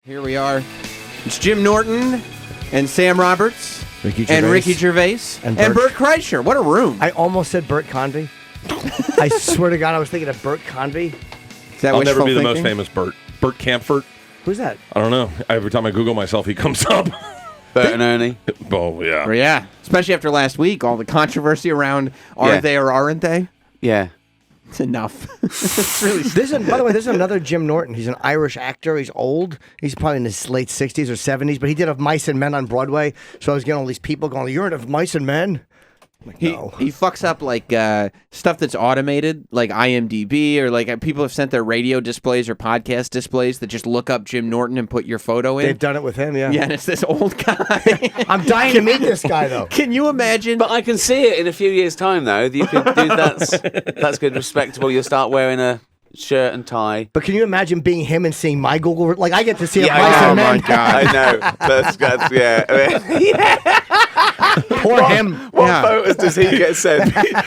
Here we are. It's Jim Norton and Sam Roberts and Ricky Gervais and Bert Kreischer. What a room. I almost said Bert Convey. I swear to God, I was thinking of Bert Convey. Is that I'll never be thinking? the most famous Bert. Bert Kampfert. Who's that? I don't know. Every time I Google myself, he comes up. Bert and Ernie. Oh, yeah. Or, yeah. Especially after last week, all the controversy around are they or aren't they? Yeah. It's enough. It's really By the way, there's another Jim Norton. He's an Irish actor. He's old. He's probably in his late 60s or 70s, but he did Of Mice and Men on Broadway. So I was getting all these people going, "You're in Of Mice and Men?" I'm like, He no. fucks up like stuff that's automated, like IMDb, or like people have sent their radio displays or podcast displays that just look up Jim Norton and put your photo in. They've done it with him, yeah. Yeah, and it's this old guy. I'm dying to meet this guy, though. Can you imagine? But I can see it in a few years' time, though. You could do that's good, respectable. You'll start wearing a shirt and tie. But can you imagine being him and seeing my Google? Like, I get to see Of Yeah, Mice oh and my Men. God. I know. That's yeah. Poor him. What photos does he get sent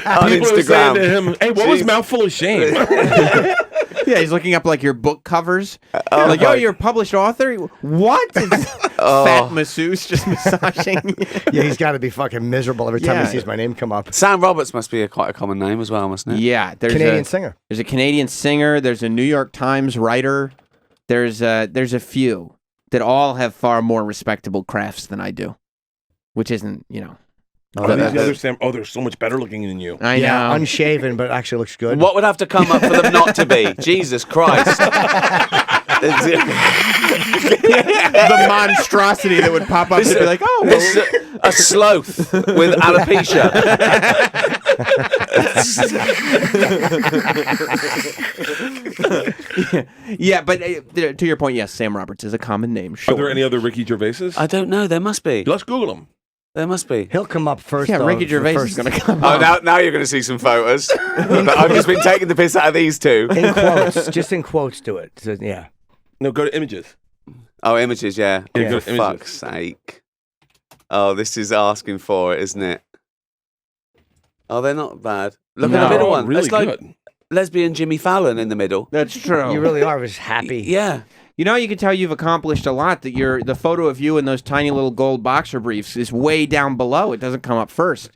on People are saying Instagram? to him, hey, what was Jeez. Mouthful of Shame? Yeah, he's looking up like your book covers. Oh Like, my- you're a published author? What? It's fat masseuse just massaging. Yeah, he's got to be fucking miserable every time Yeah. he sees my name come up. Sam Roberts must be quite a common name as well, mustn't it? Yeah, there's Canadian singer. There's a Canadian singer. There's a New York Times writer. There's a few that all have far more respectable crafts than I do, which isn't, Oh, these other Sam, they're so much better looking than you. I Yeah, know. unshaven, but actually looks good. What would have to come up for them not to be? Jesus Christ. The monstrosity that would pop up and be like, oh, This well, a sloth with alopecia. yeah, but to your point, yes, Sam Roberts is a common name. Sure. Are there any other Ricky Gervaises? I don't know. There must be. Let's Google them. There must be. He'll come up first. Yeah, though, Ricky the Gervais first- is going to come Oh, up. now you're going to see some photos. But I've just been taking the piss out of these two. In quotes, just in quotes to it. So, yeah. No, go to images. Oh, images, yeah. Yeah, go For to images. fuck's sake. Oh, this is asking for it, isn't it? Oh, they're not bad. Look at No. the middle Oh, one. really It's like good. lesbian Jimmy Fallon in the middle. That's true. You really are just happy. Yeah. You know, you can tell you've accomplished a lot. That the photo of you in those tiny little gold boxer briefs is way down below. It doesn't come up first.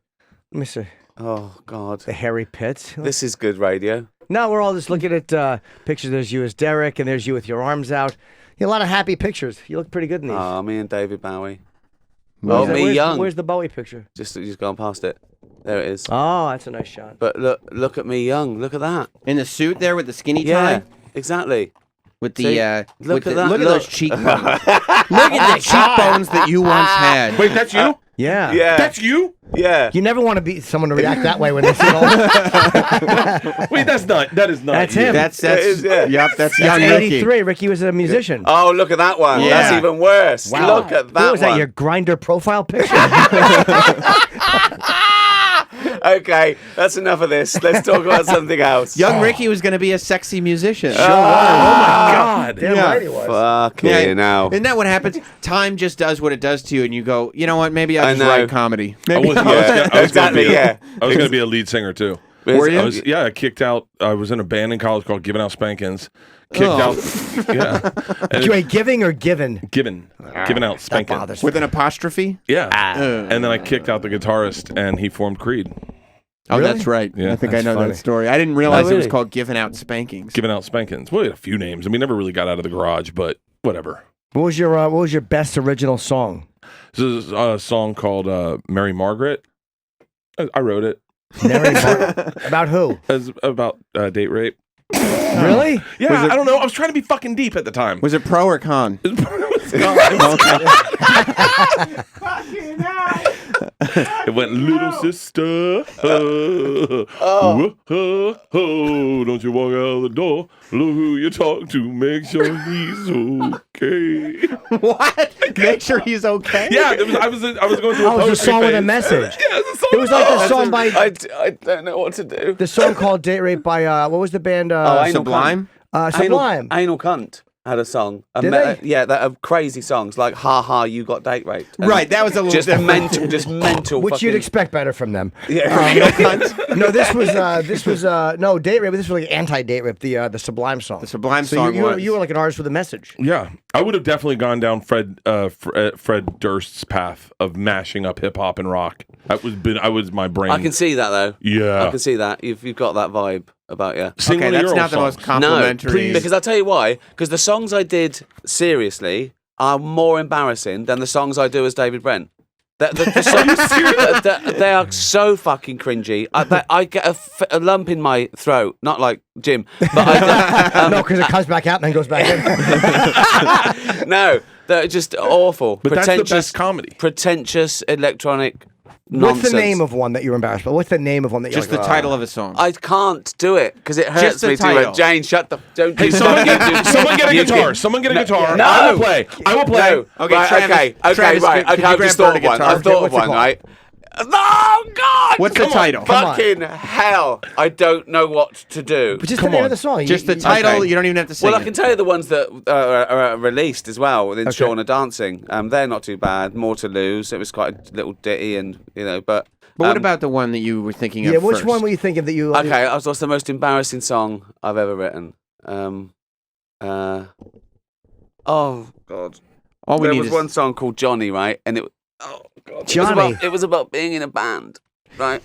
Let me see. Oh, God. The hairy pits. This is good radio. No, we're all just looking at pictures. There's you as Derek, and there's you with your arms out. A lot of happy pictures. You look pretty good in these. Oh, me and David Bowie. Where's Oh, the- me where's, young. Where's the Bowie picture? Just gone past it. There it is. Oh, that's a nice shot. But look at me young. Look at that. In the suit there with the skinny Yeah, tie, exactly. with the See? look Look at that, look at look. those cheekbones. Look at the cheekbones that you once had. Wait, that's you? Yeah. Yeah. That's you? Yeah. You never want to be someone to react that way when they see it all. Wait, that is not That's you. him. That's It is, yeah. yep. That's That's young Ricky. 83. Ricky was a musician. Oh, look at that one. Yeah. That's even worse. Wow. Look at that What was that, one. your Grindr profile picture? Okay, that's enough of this. Let's talk about something else. Young Ricky was going to be a sexy musician. Oh, my God. Damn Yeah. right he was. Fucking now. Isn't that what happens? Time just does what it does to you, and you go, you know what? Maybe I'll I just know. write comedy. I Maybe was, I'll- I was gonna Exactly, be, yeah. I was going to be a lead singer, too. Were you? I kicked out. I was in a band in college called Giving Out Spankings. Kicked Oh. out. Yeah. And You ain't giving or given? giving out spankings. bothers with an apostrophe. Yeah. And then I kicked out the guitarist, and he formed Creed. Oh, Really? that's right. Yeah. I think That's I know funny. that story. I didn't realize Oh, it was really? called Giving Out Spankings. Giving Out Spankings. Well, we had a few names, and we never really got out of the garage, but whatever. What was your best original song? This is a song called Mary Margaret. I wrote it. About who? It's about date rape. Really? Yeah, I don't know. I was trying to be fucking deep at the time. Was it pro or con? It went, little sister. Don't you walk out the door. Look who you talk to. Make sure he's okay. What? Make sure he's okay. Yeah, I was going through a Oh, it was a poetry song with a phase. message. Yeah, it's a song. It was like the song by I don't know what to do. the song called "Date Rape" by what was the band? Anal Sublime. Sublime. Anal cunt. had a song. Did they? Yeah, that are crazy songs like "Ha Ha, You Got Date Raped." And Right, that was a little just different. mental. Which fucking, you'd expect better from them. Yeah. No, this was no date rape. This was like anti-date rape. The Sublime song. The Sublime So song you was. were like an artist with a message. Yeah, I would have definitely gone down Fred Durst's path of mashing up hip hop and rock. I was my brain. I can see that though. Yeah, I can see that. You've got that vibe about you. Sing Okay, one of that's your not old the most songs. complimentary. No, because I'll tell you why. Because the songs I did seriously are more embarrassing than the songs I do as David Brent. The songs, they are so fucking cringy. I get a lump in my throat, not like Jim, but No, because it comes back out and then goes back in. no, they're just awful. But that's the best comedy. Pretentious electronic What's nonsense. the name of one that you were embarrassed by? What's the name of one that you're Just the title of a song. I can't do it because it hurts the me too title. much. Jane, shut the. Don't. Hey, do someone that. get a You guitar. can- Someone get a guitar. No. I will play. I will play. No. Okay, Right, Travis- okay, Travis, right. could Okay, you I've grab just thought Bert of a one. guitar? I've thought of What's it one, called? right? Oh God! What's the Come on. title? Fucking hell! I don't know what to do. But just Come the name on. of the song. Just the You- title. Okay. You don't even have to sing Well, I it. can tell you the ones that are released as well within Okay. Shauna Dancing. They're not too bad. More to Lose. It was quite a little ditty, and But what about the one that you were thinking of Yeah, which first? one were you thinking that you? Okay, what's the most embarrassing song I've ever written? Oh God! All we There need was is one song called Johnny, right? And it. Oh God! Johnny. It was about being in a band, right?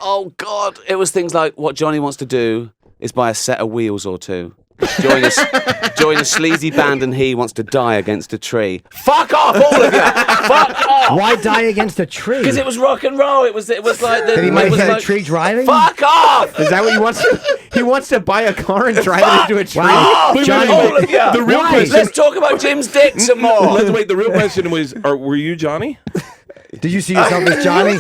Oh God! It was things like what Johnny wants to do is buy a set of wheels or two. Join a sleazy band, and he wants to die against a tree. Fuck off, all of you! Fuck off! Why die against a tree? Because it was rock and roll. It was like the. That he might it was hit like, a tree driving. Fuck off! Is that what he wants? He wants to buy a car and drive it into a tree. Wow. Off, Johnny, all of you! The real Why? question. Let's talk about Jim's dick some more. Let's wait. The real question was: were you Johnny? Did you see yourself as Johnny?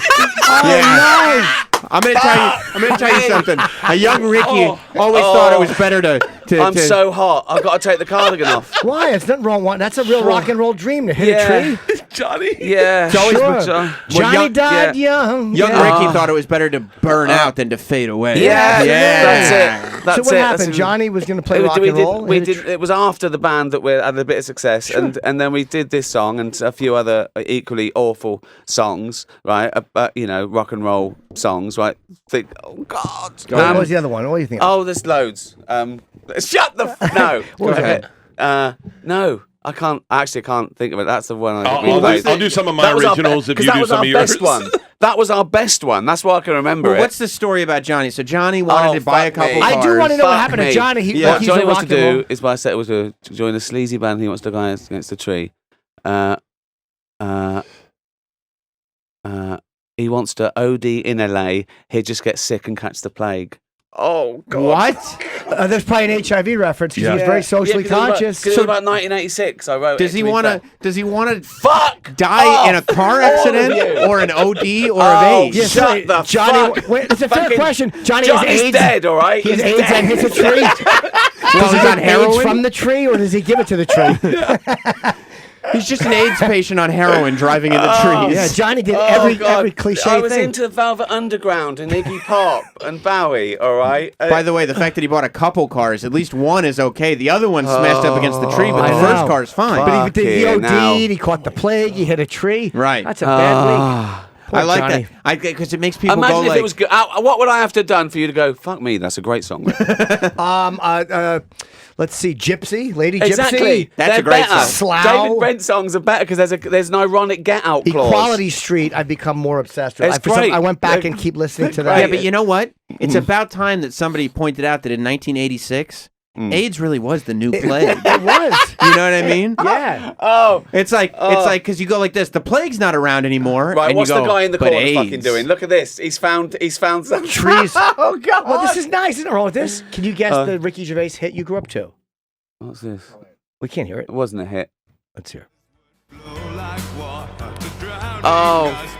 Yeah. I'm gonna tell you something. A young Ricky always thought it was better to. I'm so hot. I've got to take the cardigan off. Why? It's nothing wrong. That's a real rock and roll dream to hit Yeah. a tree. Johnny? Yeah. It's always Sure. John. Johnny young- died young. Young Yeah. Ricky thought it was better to burn out than to fade away. Yeah, that's it. So That's what it. happened? That's- Johnny was going to play We rock and roll. we hit a did. It was after the band that we had a bit of success, and then we did this song and a few other equally awful songs, right? Rock and roll songs, right? Think, oh God. What was the other one? What do you think? Oh, there's loads. Shut the no. Okay. No, I can't. I actually can't think of it. That's the one. I'll do some of my That was our originals if you that do was some our of yours. best one. That was our best one. That's why I can remember Well, it. what's the story about Johnny? So Johnny wanted to buy a fuck couple me. cars. I do want to know what Fuck happened to me. Johnny. Yeah. What He's Johnny a wants rock to and roll. do is, what I said, was to join a sleazy band. He wants to go against the tree. He wants to OD in LA. He'd just get sick and catch the plague. Oh God! What? There's probably an HIV reference because Yeah. he was very socially conscious. Because it was about 1986. I wrote. Does it, he to be want fair. to? Does he want to Fuck die off, in a car all of accident you. or an OD or Oh, of age? Yeah, Shut sorry, the Johnny. fuck. Wait, it's a fair Fucking question. Johnny's Johnny's AIDS. dead, all right? He has He's AIDS dead. and hits a tree. Does he he's get on AIDS heroin? from the tree, or does he give it to the tree? He's just an AIDS patient on heroin driving in the trees. Yeah, Johnny did Oh, every God. cliche I was thing. into Velvet Underground and Iggy Pop and Bowie, all right? By the way, the fact that he bought a couple cars, at least one is okay. The other one smashed up against the tree, but I the know. first car is fine. But he Fucking OD'd, hell. he caught the plague, he hit a tree. Right. That's a bad week. Poor I like Johnny. that. Because it makes people Imagine go if like, it was good. What would I have to have done for you to go, fuck me, that's a great song. Let's see, Gypsy, Lady Exactly. Gypsy. That's They're a great better. song. Slough. David Brent songs are better because there's an ironic get out clause. Equality Street, I've become more obsessed with. It's great. I went back They're- and keep listening to they're that. yeah, but you know what? It's about time that somebody pointed out that in 1986, AIDS really was the new plague. It was. You know what I mean? Yeah. Oh. It's like because you go like this. The plague's not around anymore. Right, and what's you go, the guy in the "But corner AIDS." fucking doing? Look at this. He's found some Trees. Oh God. Well, this is nice. Isn't it wrong with this? Can you guess the Ricky Gervais hit you grew up to? What's this? We can't hear it. It wasn't a hit. Let's hear. Oh.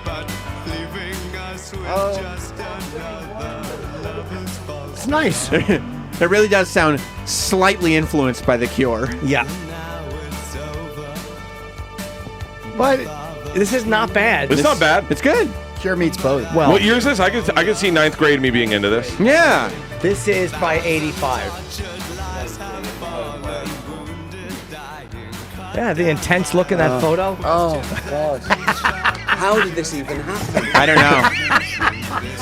It's nice. It really does sound slightly influenced by The Cure. Yeah. But this is not bad. It's not bad. It's good. Cure meets both. Well, What year is this? I could see ninth grade me being into this. Yeah. this is by 85. Yeah, the intense look in that photo. Oh, God. How did this even happen? I don't know.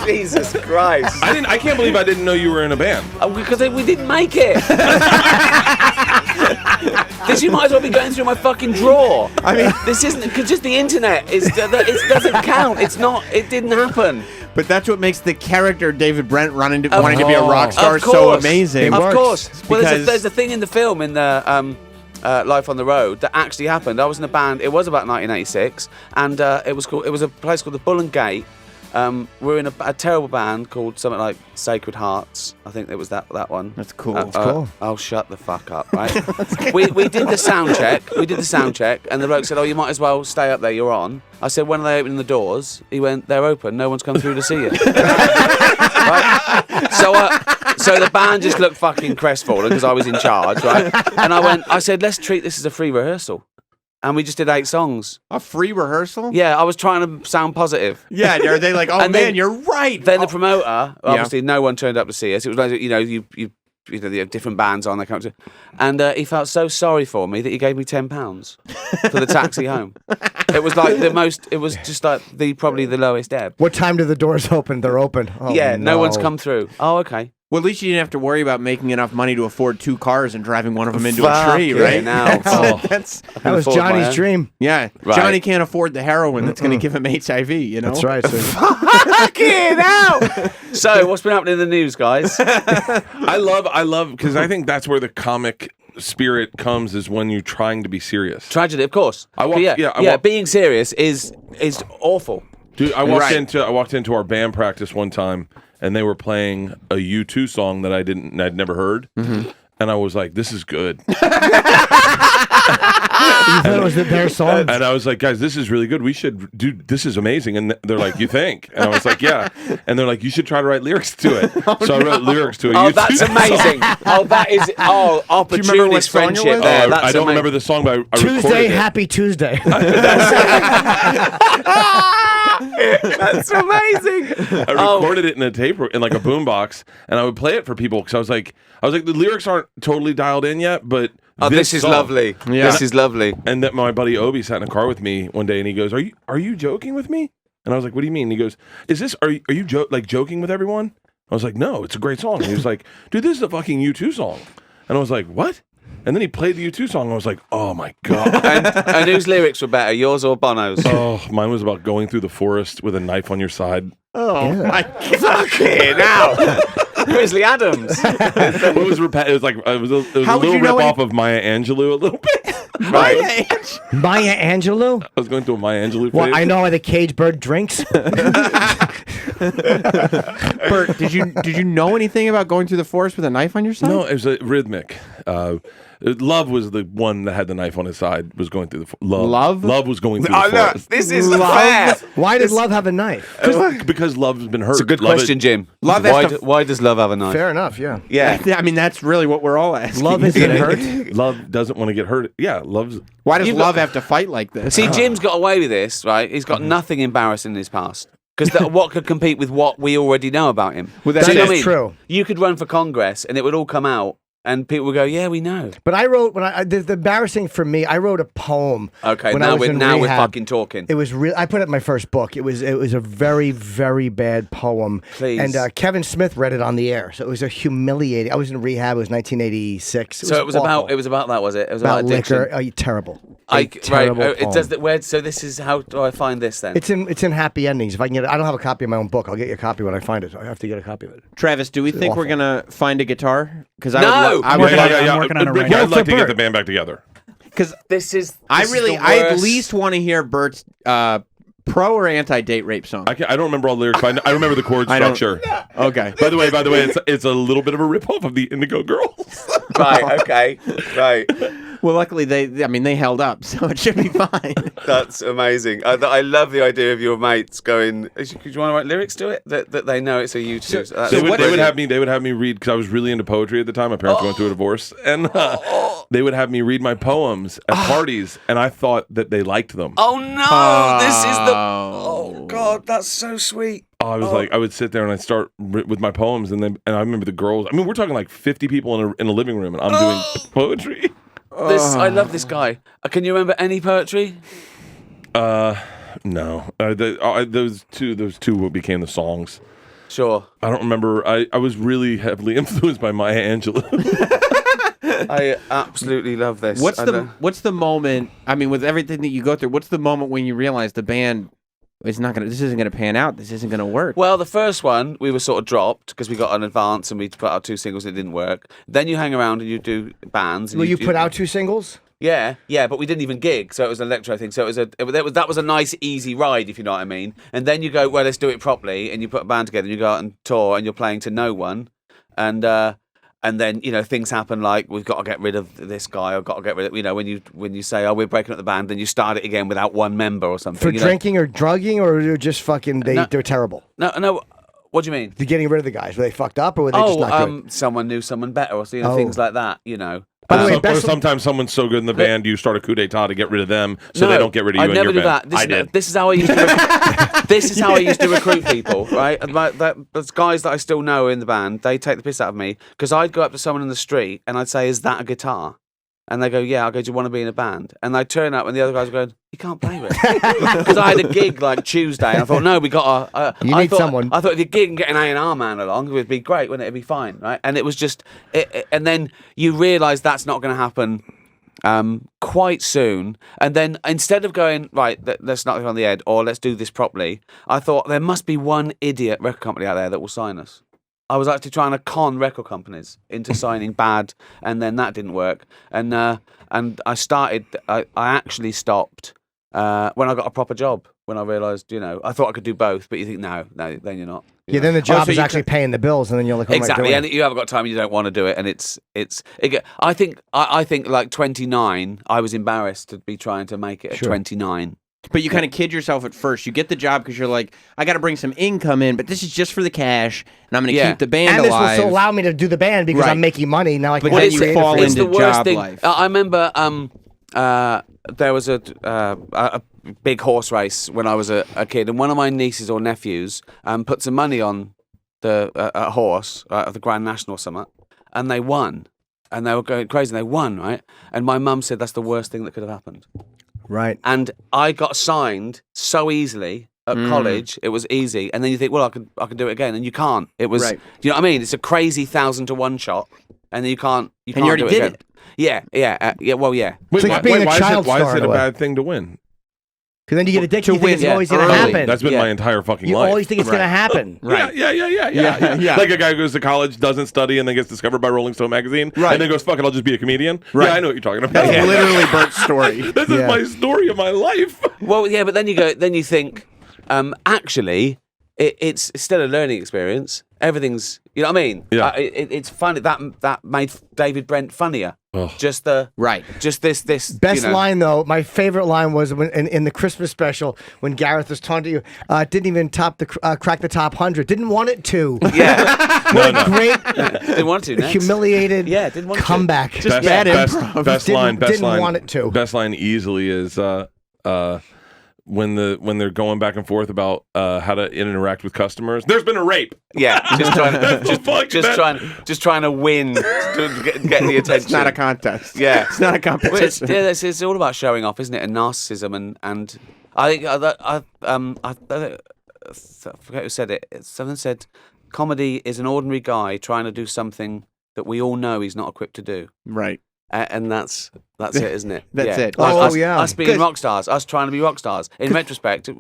Jesus Christ. I can't believe I didn't know you were in a band. Because we didn't make it. This you might as well be going through my fucking drawer. I mean, this isn't because just the internet. It doesn't count. It's not. It didn't happen. but that's what makes the character David Brent wanting to be a rock star Of so course. amazing. Of course. Well, Because- there's a thing in the film in the Life on the Road that actually happened. I was in a band. It was about 1986, and it was a place called the Bull and Gate. We're in a terrible band called something like Sacred Hearts. I think it was that one. That's cool. cool. Oh, shut the fuck up, right? we did the sound check. And the bloke said, "Oh, you might as well stay up there. You're on." I said, "When are they opening the doors?" He went, "They're open. No one's come through to see you." Right? So the band just looked fucking crestfallen because I was in charge, right? And I said, "Let's treat this as a free rehearsal." And we just did 8 songs. A free rehearsal? Yeah, I was trying to sound positive. Yeah, are they like, oh And man, then- you're right. Then the promoter, obviously, no one turned up to see us. It was like, you know, you have different bands on. They come to, and he felt so sorry for me that he gave me £10 for the taxi home. It was like the most. It was just like probably the lowest ebb. What time do the doors open? They're open. Oh, Yeah, no one's no. come through. Oh, okay. Well, at least you didn't have to worry about making enough money to afford 2 cars and driving one of them into a Fuck tree, yeah, right? now. Oh. That's That was afford my Johnny's own. dream. yeah. Right. Johnny can't afford the heroin that's going to give him HIV. You know. That's right. So Fucking hell! So, what's been happening in the news, guys? I love because I think that's where the comic spirit comes, is when you're trying to be serious. Tragedy, of course. I walked- But yeah, I walked- being serious is awful. Dude, I Right. walked into our band practice one time, and they were playing a U2 song that I'd never heard, and I was like, "This is good." you thought it was their song? And I was like, "Guys, this is really good. We should do. This is amazing." And they're like, "You think?" And I was like, "Yeah." And they're like, "You should try to write lyrics to it." So I wrote lyrics to it. Oh, that's amazing. Oh, that is opportunist song it friendship was? there. I That's don't amazing. remember the song, but I Tuesday, recorded it. Happy Tuesday. That's amazing. I recorded it in a tape in like a boombox, and I would play it for people because I was like, the lyrics aren't totally dialed in yet, but Oh, this is song- lovely. Yeah. This is lovely. And that my buddy Obi sat in a car with me one day, and he goes, "Are you joking with me?" And I was like, "What do you mean?" And he goes, are you joking with everyone?" I was like, "No, it's a great song." And he was like, "Dude, this is a fucking U2 song." And I was like, "What?" And then he played the U2 song. And I was like, "Oh my god." And whose lyrics were better, yours or Bono's? Oh, mine was about going through the forest with a knife on your side. Oh my Fucking hell. Grizzly Adams. It was it was like it was a How would little you know rip off of Maya Angelou a little bit. Right. Maya Angelou? I was going through a Maya Angelou phase. Well, I know how the cage bird drinks. Bert, did you know anything about going through the forest with a knife on your side? No, it was a rhythmic. Love was the one that had the knife on his side. Was going through the Love? Love was going through Oh, the no, forest. this isn't fair. Why did Love have a knife? Because Love's been hurt. It's a good Love question, Jim. Love has to- Why does love have a knife? Fair enough, yeah. Yeah. I mean, that's really what we're all asking. Love isn't hurt. Love doesn't want to get hurt. Yeah, love's. Why does You've love got- have to fight like this? See, Jim's got away with this, right? He's got nothing embarrassing in his past. Because what could compete with what we already know about him? Well, Do that you know is what I mean? true. You could run for Congress and it would all come out and people would go, yeah, we know. But I wrote the embarrassing for me. I wrote a poem. Okay, when now I was in we're rehab. fucking talking. It was real. I put it in my first book. It was a very, very bad poem. Please. And Kevin Smith read it on the air, so it was a humiliating. I was in rehab. It was 1986. So it was awful. about that, was it? It was about about addiction. liquor. Terrible. Terrible. Terrible. It does poem. that. So this is how do I find this then? It's in Happy Endings. If I can get it, I don't have a copy of my own book. I'll get you a copy when I find it. I have to get a copy of it. Travis, do we think we're awful. gonna find a guitar? Because No! I I'm would working on like, it. I'm working on it right Ricky, now. I'd like to For get Bert. the band back together. because this is I the at worst. least want to hear Bert's pro or anti-date rape song. I don't remember all the lyrics, but I remember the chord I don't- structure. Okay. By the way, it's a little bit of a ripoff of the Indigo Girls. Right, okay. Right. Well, luckily they held up, so it should be fine. That's amazing. I love the idea of your mates going, could you want to write lyrics to it? That they know it's a YouTube. So that's They would brilliant. have me read, because I was really into poetry at the time. My parents were going through a divorce, and they would have me read my poems at parties, and I thought that they liked them. Oh no, this is the. Oh God, that's so sweet. I was like, I would sit there and I'd start with my poems, and I remember the girls. I mean, we're talking like 50 people in a living room, and I'm doing poetry. I love this guy. Can you remember any poetry? No. Those two became the songs. Sure. I don't remember. I was really heavily influenced by Maya Angelou. I absolutely love this. What's the moment? I mean, with everything that you go through, what's the moment when you realize the band is not gonna? This isn't gonna pan out. This isn't gonna work. Well, the first one we were sort of dropped because we got an advance and we put out 2 singles and it didn't work. Then you hang around and you do bands. And Well, you put out 2 singles? Yeah, but we didn't even gig, so it was an electro thing. So that was a nice, easy ride, if you know what I mean. And then you go, well, let's do it properly, and you put a band together, and you go out and tour, and you're playing to no one, and then things happen like we've got to get rid of this guy, or got to get rid of when you say, oh, we're breaking up the band, then you start it again without one member or something. For drinking or drugging, or they're just fucking they're terrible. No. What do you mean? They're getting rid of the guys. Were they fucked up, or were they just not good? Someone knew someone better, or things like that. By the way, or sometimes someone's so good in the band, you start a coup d'état to get rid of them, so they don't get rid of you. I never do band. that. This is how I used to. This is how I used to recruit people, right? And those guys that I still know in the band, they take the piss out of me because I'd go up to someone in the street and I'd say, "Is that a guitar?" And they go, "Yeah." I go, "Do you want to be in a band?" And I'd turn up and the other guys were going, "You can't play with it." Because I had a gig like Tuesday and I thought, no, we got to... You need someone. I thought if you gig and get an A&R man along, it would be great, wouldn't it? It'd be fine, right? And it was just... and then you realise that's not going to happen quite soon. And then instead of going, right, let's knock it on the head or let's do this properly, I thought there must be one idiot record company out there that will sign us. I was actually trying to con record companies into signing bad, and then that didn't work. And I actually stopped when I got a proper job. When I realised, I thought I could do both, but you think no, then you're not. Yeah, then the job is actually paying the bills, and then you're like, exactly, and you haven't got time, you don't want to do it, and I think like 29, I was embarrassed to be trying to make it at 29. But you kind of kid yourself at first. You get the job because you're like, I got to bring some income in, but this is just for the cash, and I'm going to keep the band alive. And alive. this will still allow me to do the band because I'm making money now. But then you fall into job life. I remember there was a big horse race when I was a kid, and one of my nieces or nephews put some money on a horse at the Grand National Summit, and they won, and they were going crazy. And they won, right? And my mum said that's the worst thing that could have happened. Right. And I got signed so easily at college. It was easy. And then you think, well, I can do it again. And you can't. It was, do you know what I mean? It's a crazy 1,000 to 1 shot. And then you can't and you already do it did again. Yeah. Well, yeah. Wait, why is it a bad thing to win? Because then you get addicted. You think it's always going to Early. happen. That's been my entire fucking life. You always think it's going to happen. Right. Yeah. Like a guy who goes to college, doesn't study, and then gets discovered by Rolling Stone magazine, and then goes, fuck it, I'll just be a comedian. Right. Yeah, I know what you're talking about. That's literally Bert's story. This is my story of my life. Well, yeah, but then you think, actually, it's still a learning experience. Everything's, you know what I mean? Yeah. It's funny. That made David Brent funnier. Oh. Just this best line though. My favorite line was when in the Christmas special when Gareth was talking to you. Didn't even crack the top 100. Didn't want it to. Yeah. What a great. Didn't want to. Next. Humiliated. Yeah. Didn't want comeback. to. Just bad improv. Best line. Didn't want it to. Best line easily is when they're going back and forth about how to interact with customers. There's been a rape. Yeah, just trying to win to get the attention. It's not a contest. Yeah, it's not a competition. It's all about showing off, isn't it? And narcissism and I think I forget who said it. Someone said comedy is an ordinary guy trying to do something that we all know he's not equipped to do. Right. And that's it, isn't it? That's it. Us being rock stars, us trying to be rock stars. In retrospect,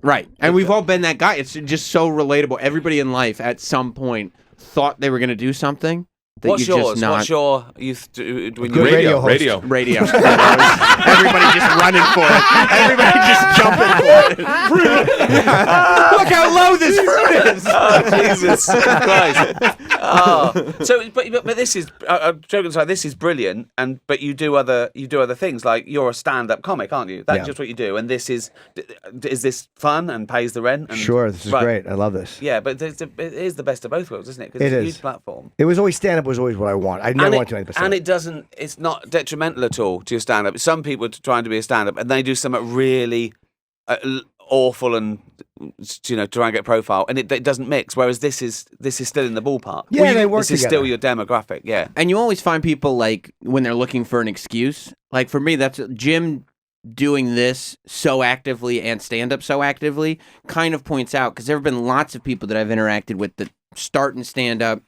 right? And we've all been that guy. It's just so relatable. Everybody in life at some point thought they were going to do something. What's yours? Just not... What's your youth? When you radio. Radio. Everybody just running for it. Everybody just jumping for it. Look how low this fruit is. Oh, Jesus Christ. Oh. So, but this is joking aside. This is brilliant. But you do other things. Like you're a stand-up comic, aren't you? That's just what you do. And this is this fun and pays the rent? And, sure, this is great. I love this. Yeah, but it is the best of both worlds, isn't it? Because it's a huge platform. It was always stand-up. Was always what I want. I never want to 90%. And it's not detrimental at all to your stand-up. Some people are trying to be a stand-up and they do something really awful and try and get profile, and it doesn't mix. Whereas this is still in the ballpark. Yeah, they work This is together. still your demographic. Yeah. And you always find people like when they're looking for an excuse. Like for me, that's Jim doing this so actively and stand up so actively kind of points out, because there have been lots of people that I've interacted with that start and stand up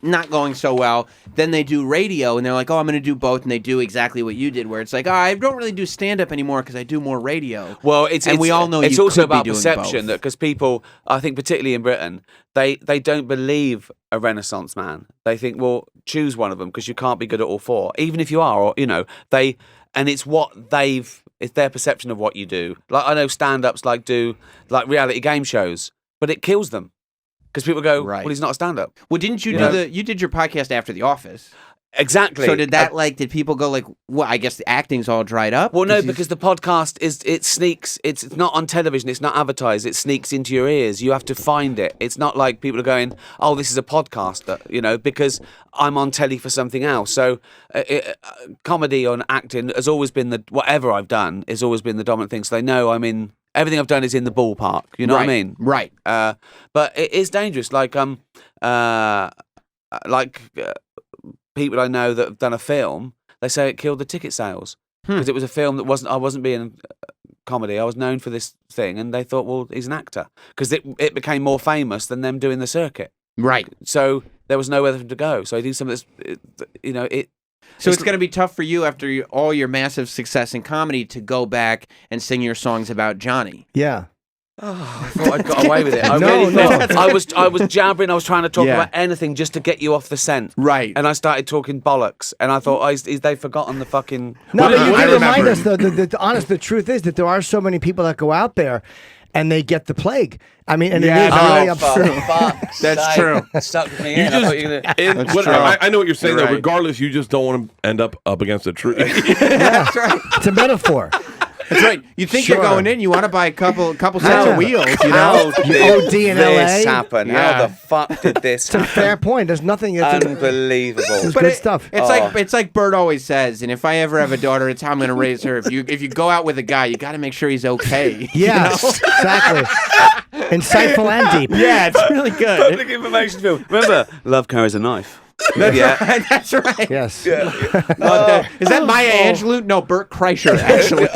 not going so well, then they do radio and they're like, oh, I'm going to do both, and they do exactly what you did, where it's like, oh, I don't really do stand up anymore because I do more radio. Well, we all know it's you also could be about doing perception, both. that because people, I think particularly in Britain, they don't believe a Renaissance man. They think, well, choose one of them because you can't be good at all four, even if you are, or and it's it's their perception of what you do. Like I know stand-ups do reality game shows, but it kills them. Because people go, Right. well, he's not a stand-up. Well, didn't you you did your podcast after The Office? Exactly. So did that did people go like, well, I guess the acting's all dried up? Well, no, because the podcast it sneaks. It's not on television. It's not advertised. It sneaks into your ears. You have to find it. It's not like people are going, oh, this is a podcast, because I'm on telly for something else. So comedy or acting has always been whatever I've done has always been the dominant thing. So they know everything I've done is in the ballpark. You know what I mean? Right. But it is dangerous. People I know that have done a film, they say it killed the ticket sales because it was a film that I wasn't being comedy. I was known for this thing, and they thought, well, he's an actor because it became more famous than them doing the circuit. Right. So there was nowhere for them to go. So I do something that's, So it's going to be tough for you after all your massive success in comedy to go back and sing your songs about Johnny. Yeah. Oh, I thought I'd got away with it. I No, really no. thought I was jabbering. I was trying to talk Yeah. about anything just to get you off the scent. Right. And I started talking bollocks, and I thought, they've forgotten the fucking. No, but you I can remind remember. us, though, the truth is that there are so many people that go out there and they get the plague. I mean, and Yeah, it is no. really fuck. absurd. That's true. Sucked me You in. I just- thought you were gonna... I know what you're saying, You're though. right. Regardless, you just don't want to end up against a tree. That's right. It's a metaphor. That's right. You think Sure. you're going in, you want to buy a couple sets Yeah. of wheels, How did OD in this LA? happen? Yeah. How the fuck did this It's a happen? fair point. There's nothing. It's Unbelievable. It's But good stuff. It's like Bert always says, and if I ever have a daughter, it's how I'm going to raise her. If you go out with a guy, you got to make sure he's okay. Yes, exactly. Insightful and deep. Yeah, it's really good. Public information film. Remember, love carries a knife. Yeah. That's right. Yes. Is that Maya Angelou? No, Bert Kreischer, actually.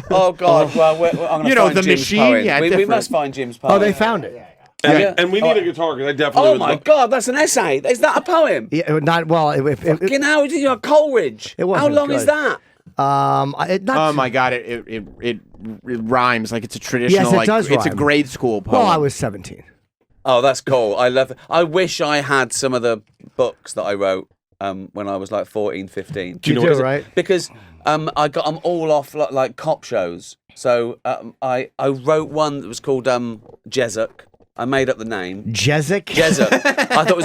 Oh God! Well, I'm going to You know, find the Jim's machine? poem. Yeah, we different. must find Jim's poem. Oh, they found it. And we need a guitar because I definitely Oh would my love- God! That's an essay. Is that a poem? Yeah, not well. Fucking hell! Did you Coleridge? It How wasn't long is good. that? Not, Oh my God! It rhymes like it's a traditional. Yes, it does It's a rhyme. grade school poem. Well, I was 17. Oh, that's cool. I love it. I wish I had some of the books that I wrote when I was like 14, 15. You know do, what- right? Because I'm all off like cop shows. So I wrote one that was called Jezuk. I made up the name. Jezik? Jezuk. I thought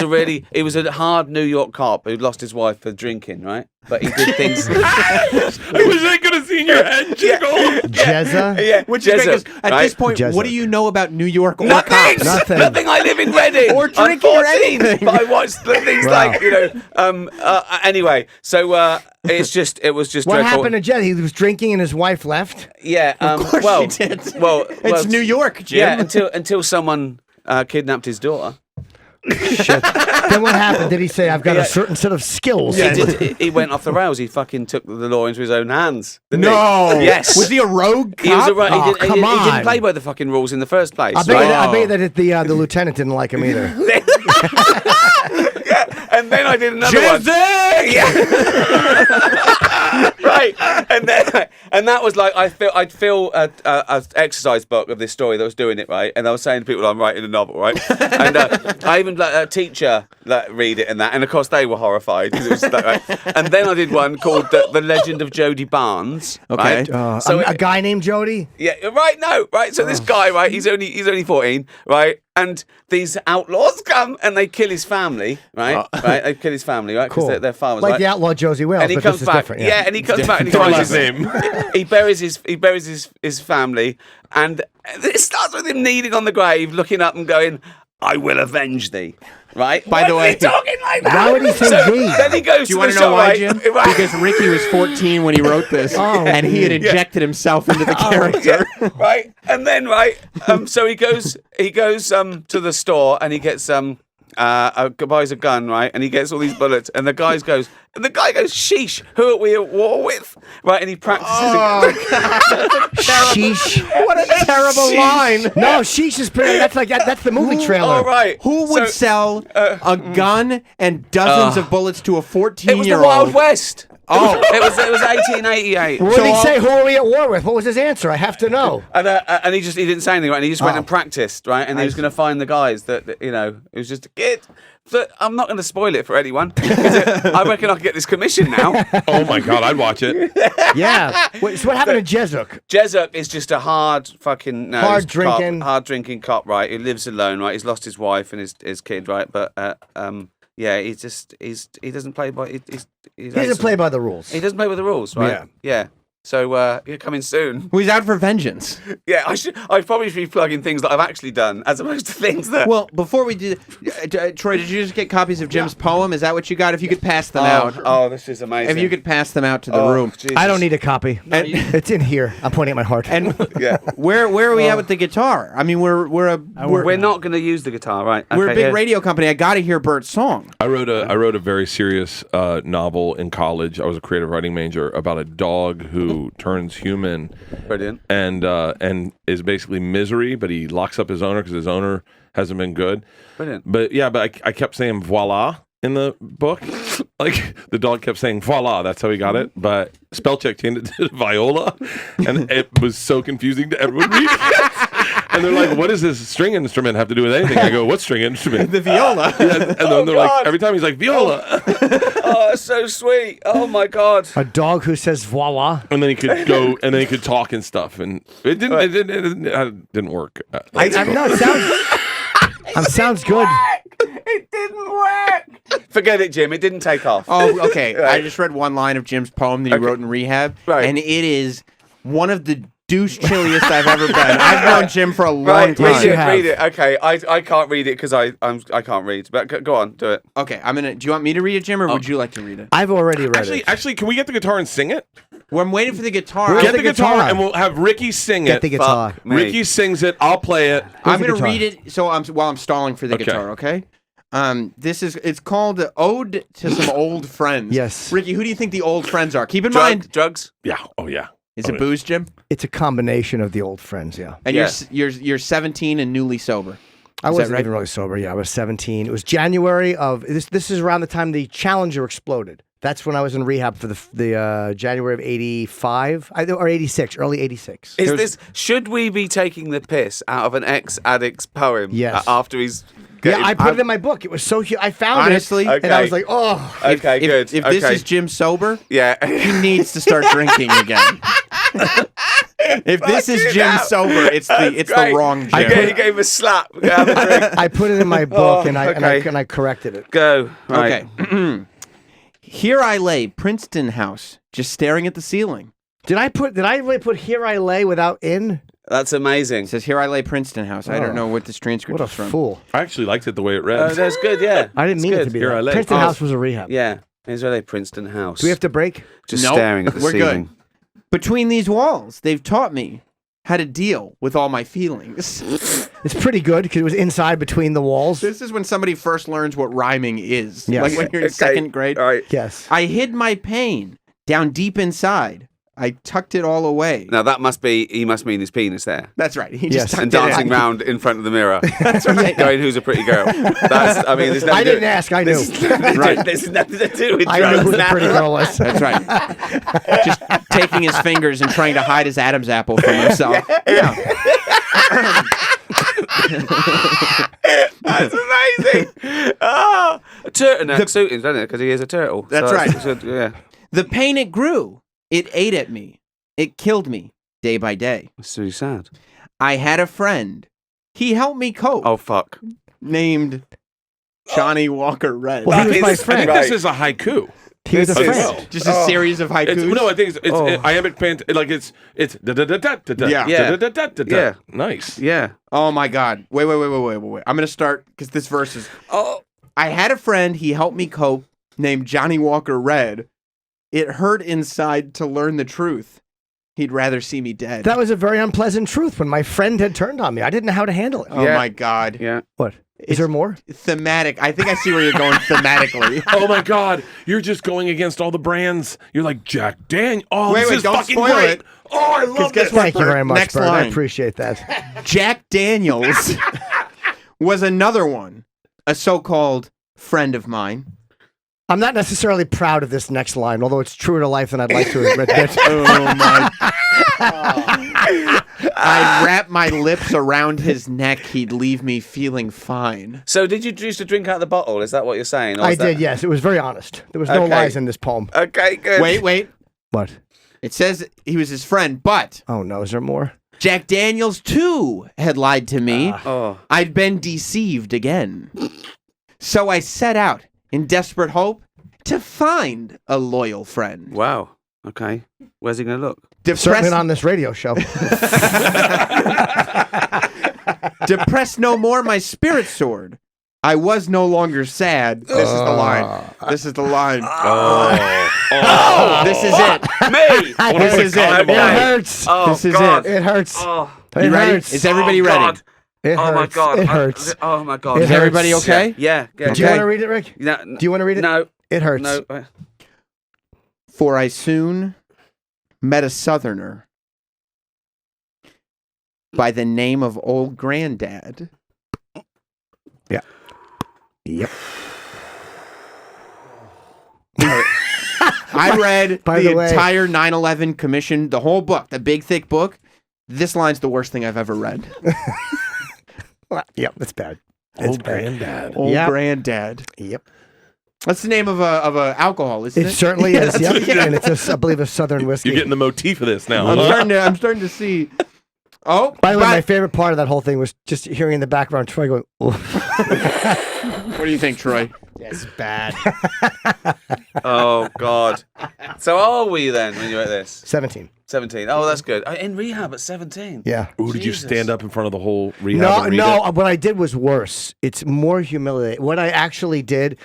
it was a hard New York cop who'd lost his wife for drinking, right? But he did things. I wish I could have seen your head jiggle. Jezza? Yeah, Which is great 'cause Jezuk, at right? this point, Jesuit. what do you know about New York or Nothing. cops? Nothing. Nothing. I live in Reading. Or I'm drinking or 14, anything. But I watched the things Wow. like anyway, so it was just What dreadful. happened to Jez? He was drinking and his wife left? Yeah. Of course well, she did. Well, It's New York, Jim. Yeah. Until someone kidnapped his daughter. Shit. Then what happened? Did he say, I've got Yeah. a certain set of skills? He went off the rails. He fucking took the law into his own hands. didn't he? No. Yes. Was he a rogue cop? He was a right. Oh, he didn't come on. play by the fucking rules in the first place. I bet, right? I bet that the lieutenant didn't like him either. And then I did another one. Right, and that was like I'd fill a exercise book of this story that was doing it right, and I was saying to people I'm writing a novel, right, and I even let a teacher read it and that, and of course they were horrified 'cause it was that, right? And then I did one called the Legend of Jodi Barnes. Okay. right? A guy named Jody? Yeah, right. No, right. So this guy, right? He's only 14, right? And these outlaws come and they kill his family, right? Right? They kill his family, right? Because Cool. they're farmers, Like right? the outlaw Josie Wales, And he but comes this is back, different. yeah, and he comes back and he Don't finds let him. he buries his family, and it starts with him kneeling on the grave, looking up and going, I will avenge thee. Right? By the Why way- is he talking like that? Why would he say thee? Then he goes Do you want to know why, right? Jim? Right. Because Ricky was 14 when he wrote this, Oh, and he had injected himself into the character. Right, and then so he goes to the store and he gets buys a gun, right, and he gets all these bullets, and the guy goes, sheesh, who are we at war with, right, and he practices Sheesh. What a terrible line. No, sheesh is pretty. That's the movie trailer. All right, Who would sell a gun and dozens of bullets to a it was the 14-year-old? Wild West. Oh. it was 1888. What did he say? Who are we at war with? What was his answer? I have to know. And he didn't say anything, right? And he just went and practiced, right? And he was going to find the guys that it was just a kid. So I'm not going to spoil it for anyone. I reckon I could get this commission now. Oh my God, I'd watch it. Yeah. Wait, so what happened to Jezuk? Jezuk is just a hard drinking cop, right? He lives alone, right? He's lost his wife and his kid, right? But yeah, he doesn't play by he doesn't play by the rules. He doesn't play by the rules, right? Yeah. So you're coming soon. He's out for vengeance. Yeah, I probably should be plugging things that I've actually done as opposed to things that. Well, before we do, Troy, did you just get copies of Jim's poem? Is that what you got? If you could pass them out. Oh, this is amazing. If you could pass them out to the room. Jesus. I don't need a copy. It's in here. I'm pointing at my heart. And Yeah. where are we at with the guitar? I mean, we're not going to use the guitar, right? we're a Okay, big radio company. I got to hear Bert's song. I wrote a very serious novel in college. I was a creative writing major about a dog who turns human. Brilliant. And is basically misery, but he locks up his owner because his owner hasn't been good. Brilliant. But yeah, I kept saying voila in the book. Like the dog kept saying voila, that's how he got it. But spell check changed it to Viola, and it was so confusing to everyone reading it. And they're like, what does this string instrument have to do with anything? I go, what string instrument? The viola. Yeah, and then they're God. like, every time he's like, viola. Oh, it's so sweet. Oh my God. A dog who says voila. And then he could go, and then he could talk and stuff. And it didn't work. It sounds good. It didn't work. Forget it, Jim. It didn't take off. Oh, okay. I just read one line of Jim's poem that he wrote in Rehab, and it is one of the douche chilliest I've ever been. I've known Jim for a long time. Read it. Okay, I can't read it because I can't read. But go on, do it. Okay, do you want me to read it, Jim, or would you like to read it? I've already read it. Actually, can we get the guitar and sing it? Well, I'm waiting for the guitar. Get the guitar, and we'll have Ricky sing Get it. the guitar. Fuck me. Ricky sings it. I'll play it. I'm the going to guitar? read it while I'm stalling for the guitar, okay? It's called Ode to Some Old Friends. Yes. Ricky, who do you think the old friends are? Keep in mind. Drugs. Yeah. Oh yeah. Is it booze, Jim? It's a combination of the old friends, yeah. And Yeah. you're 17 and newly sober. I Is that wasn't right? even really sober. Yeah, I was 17. It was January of this is around the time the Challenger exploded. That's when I was in rehab for the January of 85 or 86, early 86. Should we be taking the piss out of an ex-addict's poem? Yes. After he's. Yeah, I put it in my book. It was so huge. I found Honestly? it, and I was like, oh. Okay, good. If this is Jim sober, Yeah. he needs to start drinking again. If this is Jim sober, it's the wrong Jim. He gave a slap. Have a drink. I put it in my book, and okay. I corrected it. Go. Right. Okay. Here I lay, Princeton House, just staring at the ceiling. Did I really put "Here I Lay" without "in"? That's amazing. It says, Here I lay, Princeton House. I don't know what this transcript What a is from. fool! I actually liked it the way it read. That's good, yeah. I didn't mean it to be. Here that. I lay. Princeton Oh. House was a rehab. Yeah. Here's where they Princeton House. Do we have to break? Just Nope. staring at the We're ceiling. good. Between these walls, they've taught me how to deal with all my feelings. It's pretty good because it was inside between the walls. This is when somebody first learns what rhyming is. Yes. Like when you're in second grade. All right. Yes. I hid my pain down deep inside. I tucked it all away. Now that he must mean his penis there. That's right. He Yes. just tucked And it in. dancing round in front of the mirror. That's right. Going, who's a pretty girl? There's I didn't ask. I knew. Right. This has nothing to do with I drugs. knew who the now. pretty girl was. That's right. Just taking his fingers and trying to hide his Adam's apple from himself. Yeah. That's amazing. Oh, a turtleneck suiting, doesn't it? Because he is a turtle. That's right. Yeah. The pain it grew. It ate at me. It killed me day by day. That's really sad. I had a friend. He helped me cope. Oh, fuck. Named Johnny Walker Red. Well, he was my I friend. think this is a haiku. He was a This is- friend. Just a series of haikus. No, I think it's iambic like it's da da da da da da Yeah. da da da da da. Yeah. Nice. Yeah. Oh my God! Wait! I'm gonna start because this verse is. Oh, I had a friend. He helped me cope. Named Johnny Walker Red. It hurt inside to learn the truth. He'd rather see me dead. That was a very unpleasant truth when my friend had turned on me. I didn't know how to handle it. Oh Yeah. my God! Yeah. What? Is there more? Thematic. I think I see where you're going thematically. Oh my God! You're just going against all the brands. You're like Jack Daniel. Oh, Wait, this is don't fucking spoil great. it. Oh, I love guess this. what? Thank you very much, Next Bert. I line. appreciate that. Jack Daniels was another one, a so-called friend of mine. I'm not necessarily proud of this next line, although it's truer to life than I'd like to admit. Oh my! I'd wrap my lips around his neck. He'd leave me feeling fine. So did you used to drink out of the bottle? Is that what you're saying? Or I is that- did, yes. It was very honest. There was no Okay. lies in this poem. Okay, good. Wait. What? It says he was his friend, but Oh, no. Is there more? Jack Daniels too had lied to me. Oh. I'd been deceived again. So I set out in desperate hope to find a loyal friend. Wow. Okay. Where's he going to look? Certainly not on this radio show. Depressed no more, my spirit soared. I was no longer sad. This is the line. This is the line. This is it. Me! This is It it. hurts. Oh, This is God. it. It hurts. Oh, It You ready? hurts. Is everybody Oh, ready? God. It hurts. Oh, my God. It hurts. Oh, my God. It Is everybody hurts. okay? Yeah. Do you Okay. want to read it, Rick? No, Do you want to read it? No. It hurts. No. For I soon met a southerner by the name of Old Granddad. Yep. I read By the the way- entire 9/11 Commission, the whole book, the big thick book. This line's the worst thing I've ever read. Yep, it's bad. It's Old bad. granddad. Old Yep. Granddad. Yep. That's the name of a alcohol, isn't it? It certainly is. Yeah, Yep. And it's, I believe, a Southern whiskey. You're getting the motif of this now. I'm huh? starting to see. Oh, By the way, but- my favorite part of that whole thing was just hearing in the background Troy going, "Oof." what do you think, Troy? It's bad. Oh, God. So how old were you then when you wrote this? 17. 17. Oh, that's good. In rehab at 17. Yeah. Ooh, did you Jesus. stand up in front of the whole rehab No, and read no. it? What I did was worse. It's more humiliating. What I actually did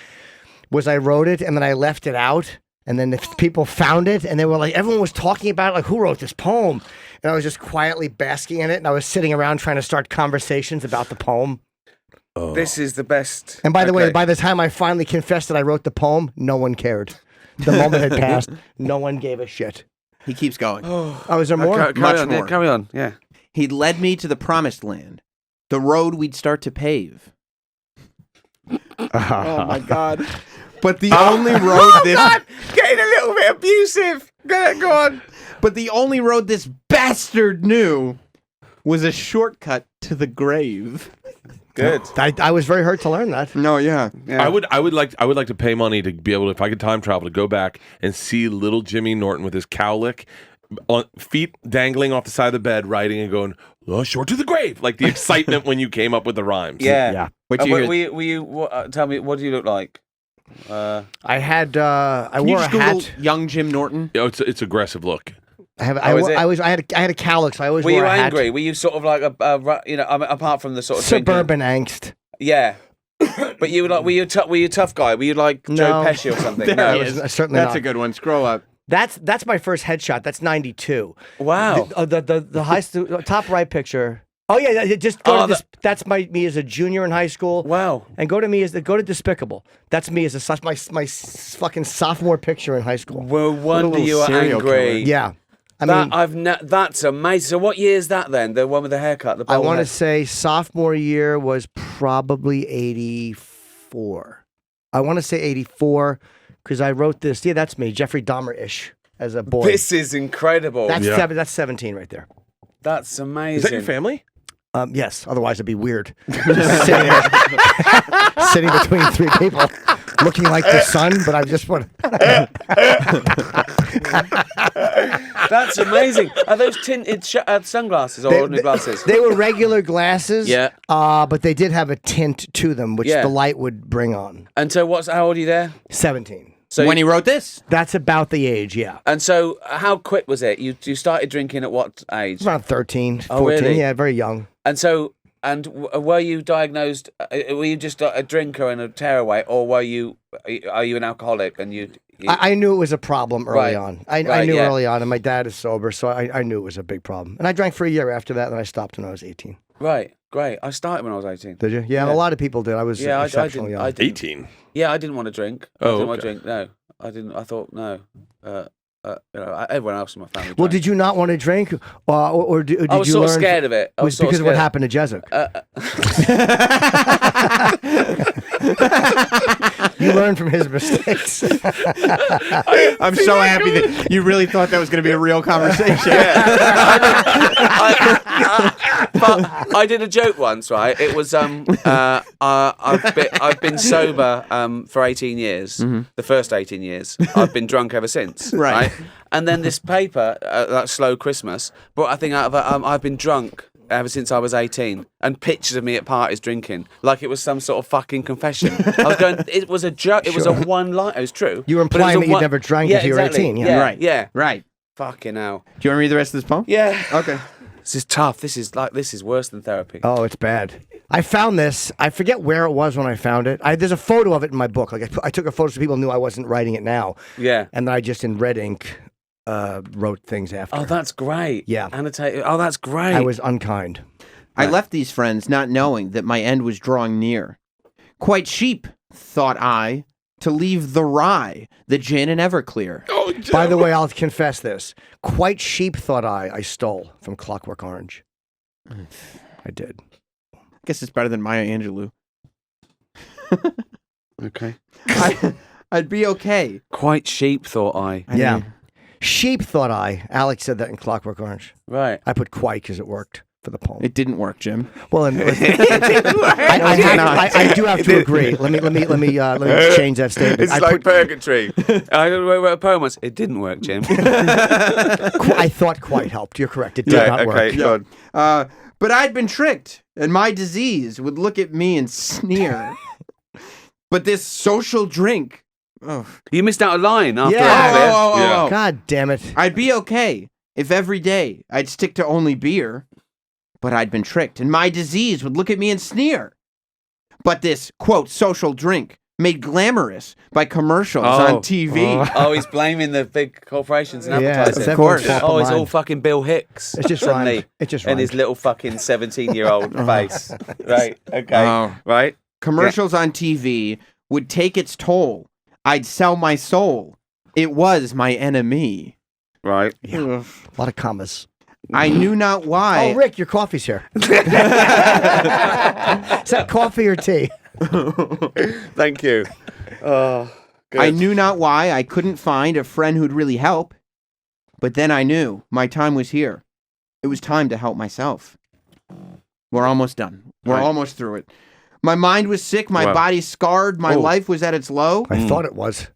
was I wrote it and then I left it out. And then if people found it and they were like, everyone was talking about it, like, who wrote this poem? And I was just quietly basking in it. And I was sitting around trying to start conversations about the poem. Oh. This is the best. And by the way, Okay. by the time I finally confessed that I wrote the poem, no one cared. The moment had passed. No one gave a shit. He keeps going. Oh, is there more? Carry Much on. more. Yeah, carry on. Yeah. He'd led me to the promised land, the road we'd start to pave. Oh my God. But the only road this Getting a little bit abusive. Go on. But the only road this bastard knew was a shortcut to the grave. Good. I was very hurt to learn that. No, yeah. Yeah. I would like to pay money to be able to, if I could time travel, to go back and see little Jimmy Norton with his cowlick, on feet dangling off the side of the bed, writing and going, "Oh, short to the grave," like the excitement when you came up with the rhymes. Yeah. Yeah. What you hear? Were you tell me, what do you look like? I had I Can you wore a just Google hat. young Jim Norton? Oh, it's aggressive look. I have Oh, is it? I had a cowlick, so I always Were wore you a hat. angry? Were you sort of like apart from the sort of drinking- Suburban angst. Yeah. But you were like, were you a tough guy? Were you like Joe No. Pesci or something? There No. he I is. was certainly That's not. a good one. Scroll up. That's my first headshot. That's 92. Wow. The high top right picture. Oh yeah, just go Oh, to this. That's me as a junior in high school. Wow. And go to Despicable. That's me as my fucking sophomore picture in high school. Well, wonder little you were serial angry. Yeah, I mean, That's amazing. So what year is that then? The one with the haircut, the I bald want to head? say sophomore year was probably 84. I want to say 84 because I wrote this. Yeah, that's me, Jeffrey Dahmer-ish as a boy. This is incredible. That's Yeah. that's 17 right there. That's amazing. Is that your family? Yes, otherwise it'd be weird. Just sitting between three people, looking like the sun. But I just want. That's amazing. Are those tinted sunglasses or ordinary glasses? They were regular glasses. Yeah. But they did have a tint to them, which Yeah. the light would bring on. And so how old are you there? 17. So when he wrote this. That's about the age, yeah. And so, how quick was it? You started drinking at what age? Around 13, 14, Oh, really? yeah, very young. And so, were you diagnosed? Were you just a drinker and a tearaway, or are you an alcoholic? And you I knew it was a problem early Right. on. I Right, knew yeah. early on, and my dad is sober, so I knew it was a big problem. And I drank for a year after that, and I stopped when I was 18. right, great. I started when I was 18. Did you? Yeah, Yeah. a lot of people did. I was Yeah, I exceptionally didn't. young. I didn't. 18. Yeah, I didn't want to drink. I Oh, didn't want to okay. drink. No, I didn't. I thought no. Everyone else in my family. Well, drank. did you not want to drink, or did I was you sort learn? of scared of it. I was sort because of of what scared. happened to Jezik. You learned from his mistakes. I'm so happy that you really thought that was going to be a real conversation. But I did a joke once, right? It was I've been sober for 18 years. The first 18 years, I've been drunk ever since. Right. And then this paper, that Slow Christmas, brought a thing out of I've been drunk ever since I was 18, and pictures of me at parties drinking, like it was some sort of fucking confession. I was going, it was a joke. It was a one line. It was true. You were but it was implying a that you'd never drank until you were exactly. 18, yeah. Right. Yeah. Right. Fucking hell. Do you want to read the rest of this poem? Yeah. Okay. This is tough. This is worse than therapy. Oh, it's bad. I found this. I forget where it was when I found it. There's a photo of it in my book. Like I took a photo so people knew I wasn't writing it now. Yeah. And then I just in red ink wrote things after. Oh, that's great. Yeah. Annotate. Oh, that's great. I was unkind. I left these friends not knowing that my end was drawing near. Quite sheep, thought I, to leave the rye, the gin and Everclear. Oh, By the way, I'll confess this. Quite sheep, thought I stole from Clockwork Orange. I did. I guess it's better than Maya Angelou. okay. I'd be okay. Quite sheep, thought I. Yeah. Sheep, thought I. Alex said that in Clockwork Orange. Right. I put quite because it worked for the poem. It didn't work, Jim. Well, I do have to agree. Let me change that statement. It's I like put, purgatory. I wrote a poem once. It didn't work, Jim. I thought quite helped. You're correct. It did not work. Good. But I'd been tricked, and my disease would look at me and sneer. But this social drink... Oh. You missed out a line after Yeah. a bit. Yeah. God damn it. I'd be okay if every day I'd stick to only beer. But I'd been tricked, and my disease would look at me and sneer. But this, quote, social drink made glamorous by commercials on TV. Oh, he's blaming the big corporations and Yeah, advertising. of course. Oh, it's all fucking Bill Hicks. It just suddenly, rhymed. It just in his rhymed. little fucking 17-year-old face. Right. Okay. Oh. Right. Commercials on TV would take its toll. I'd sell my soul. It was my enemy. Right. A lot of commas. I knew not why. Oh, Rick, your coffee's here. Is that coffee or tea? Thank you. Oh, good. I knew not why I couldn't find a friend who'd really help. But then I knew my time was here. It was time to help myself. We're almost done. We're Right. almost through it. My mind was sick. My Wow. body scarred. My life was at its low. I thought it was.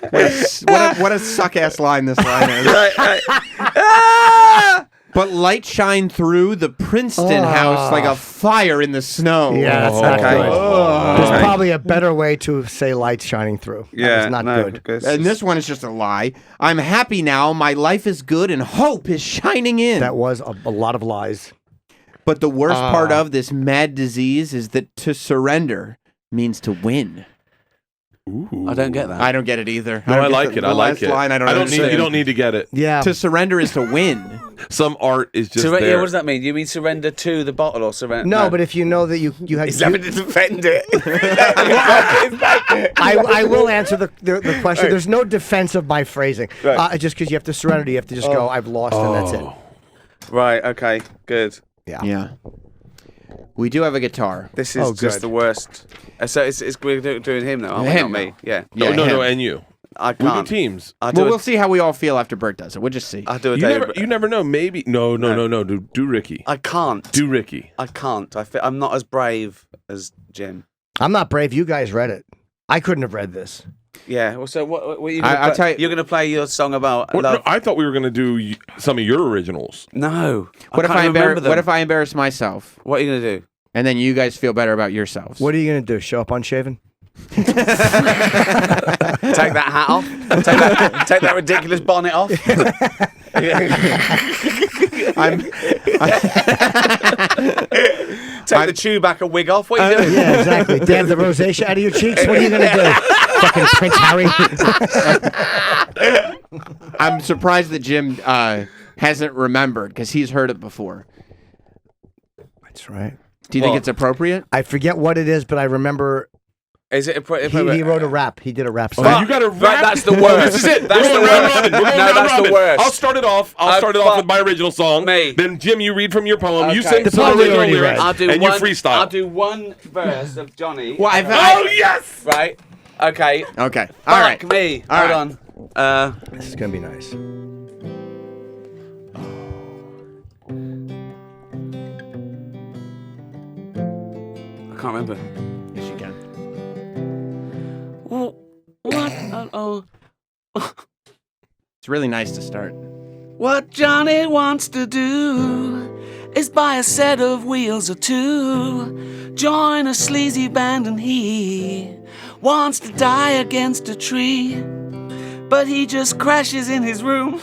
What a suck-ass line this line is. But light shined through the Princeton house like a fire in the snow. Yeah, that's not Okay. good. Oh. There's probably a better way to say lights shining through. That was not good. And this one is just a lie. I'm happy now. My life is good and hope is shining in. That was a lot of lies. But the worst part of this mad disease is that to surrender means to win. Ooh. I don't get that. I don't get it either. No, I don't like get it. the I like last it. line, I don't need. understand. You don't need to get it. Yeah. To surrender is to win. Some art is just Yeah, there. what does that mean? You mean surrender to the bottle or surrender? No, but if you know that you had... He's having to defend it. I will answer the question. There's no defense of my phrasing. Right. Just because you have to surrender, you have to just go, I've lost, and that's it. Right, okay, good. Yeah. We do have a guitar. This is just good. the worst. So it's we're doing him now, aren't we? Him. Not me. Yeah. No, Yeah, no, him. and you. I We do can't. teams. I do Well, a- we'll see how we all feel after Bert does it. We'll just see. I do a You David. never know. Maybe no. Do Ricky. I can't. Do Ricky. I can't. I'm not as brave as Jim. I'm not brave. You guys read it. I couldn't have read this. Yeah. Well, so what are you I'll gonna play? tell you- You're going to play your song about What, no, love? I thought we were going to do some of your originals. No. What if can't I remember them. What if I embarrass myself? What are you going to do? And then you guys feel better about yourselves. What are you gonna do? Show up unshaven? Take that hat off. Take that ridiculous bonnet off. Take the Chewbacca wig off. What are you doing? Yeah, exactly. Dab the rosacea out of your cheeks. What are you gonna do? Fucking Prince Harry. I'm surprised that Jim hasn't remembered because he's heard it before. That's right. Do you think it's appropriate? I forget what it is, but I remember. Is it? He wrote a rap. He did a rap song. Oh, you got to rap. Right, that's the worst. This is it. That's the worst. No, that's the worst. I'll start it off. I'll start it off with my original song. Me. Then Jim, you read from your poem. You Okay. sing The some poem you original already lyrics, read. and you freestyle. I'll do one verse of Johnny. Well, Oh yes! Right. Okay. Okay. All right. Fuck me. All right. Hold on. This is gonna be nice. I can't remember. Yes, you can. What? Oh. It's really nice to start. What Johnny wants to do is buy a set of wheels or two, join a sleazy band, and he wants to die against a tree. But he just crashes in his room,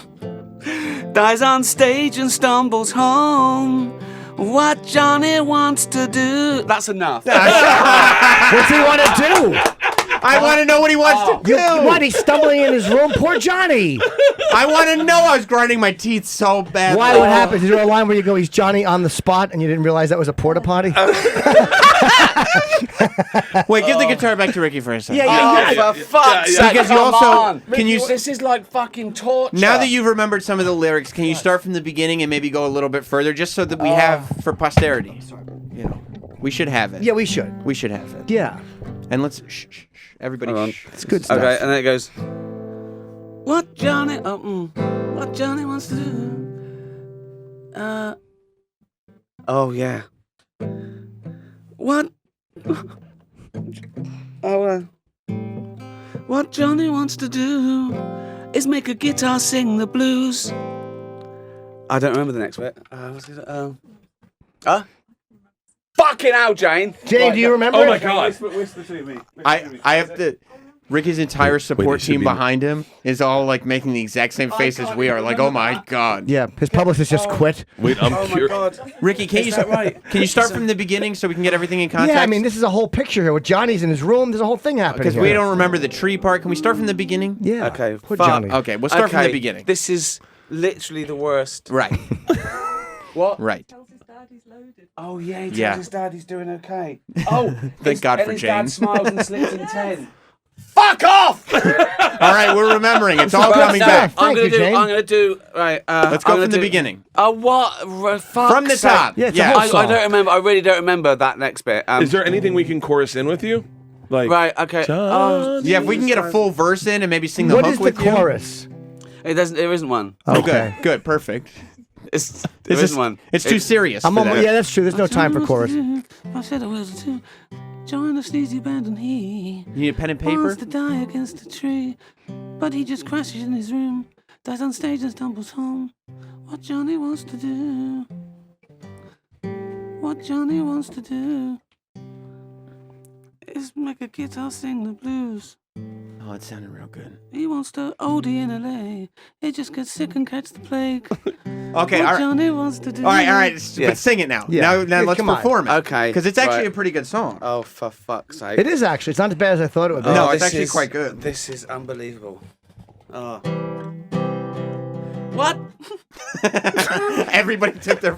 dies on stage and stumbles home. What Johnny wants to do. That's enough. What's he want to do? I want to know what he wants to do. What? He's stumbling in his room. Poor Johnny. I want to know. I was grinding my teeth so bad. Why? What happened? Is there a line where you go, "He's Johnny on the spot," and you didn't realize that was a porta potty? Wait, give the guitar back to Ricky for a second. For fuck's sake, Because you come also on. can you This is like fucking torture. now that you've remembered some of the lyrics, can you start from the beginning and maybe go a little bit further, just so that we have for posterity? You know, we should have it. Yeah, we should. We should have it. Yeah. And let's everybody. Hold on. Shh. It's good stuff. Okay, and then it goes. What Johnny? What Johnny wants to do? Oh yeah. What? What Johnny wants to do is make a guitar sing the blues. I don't remember the next bit. What's it? Fucking hell, Jane. Jane, do you remember? Oh my God! Whisper to me. I have to. Ricky's entire support should team be- behind him is all like making the exact same face as we are. Like, oh my God. Yeah, his publicist just quit. Wait, I'm Oh my curious. god. Ricky, can you can you start from the beginning so we can get everything in context? Yeah, I mean, this is a whole picture here with Johnny's in his room. There's a whole thing happening. because here. we don't remember the tree part. Can we start from the beginning? Yeah. Okay, Poor fuck. Johnny. Okay, we'll start from the beginning. This is literally the worst. Right. What? Right. Oh yeah, he tells Yeah. his dad he's doing okay. Oh, Thank God for his Jane. dad smiles and slips in 10. Fuck off! All right, we're remembering. It's all coming No, back. Thank you, Jane. I'm gonna do. Right. Let's go from the beginning. What? From the top. Yeah, it's a whole I song. don't remember. I really don't remember that next bit. Is there anything we can chorus in with you? Like Right. Okay. Johnny. Yeah, if we can get a full verse in and maybe sing the What hook is the with you. chorus? It doesn't. There isn't one. Oh, Okay. good, perfect. There It's isn't just one. It's too serious. I'm for on, that. yeah, that's true. There's no time for chorus. I said I was to join a sleazy band and he You need a pen and paper? wants to die against a tree, but he just crashes in his room, dies on stage and stumbles home. What Johnny wants to do? What Johnny wants to do is make a guitar sing the blues. Oh, it sounded real good. He wants to OD in LA. He just gets sick and catch the plague. Okay, What all right. Johnny wants to do. All right. Yeah. But sing it now. Yeah. Now Yeah, let's come on. perform it. Okay, Because it's actually right. a pretty good song. Oh, for fuck's sake. It is actually. It's not as bad as I thought it would be. No, Oh, it's this actually is- quite good. This is unbelievable. Oh. What? Everybody took their.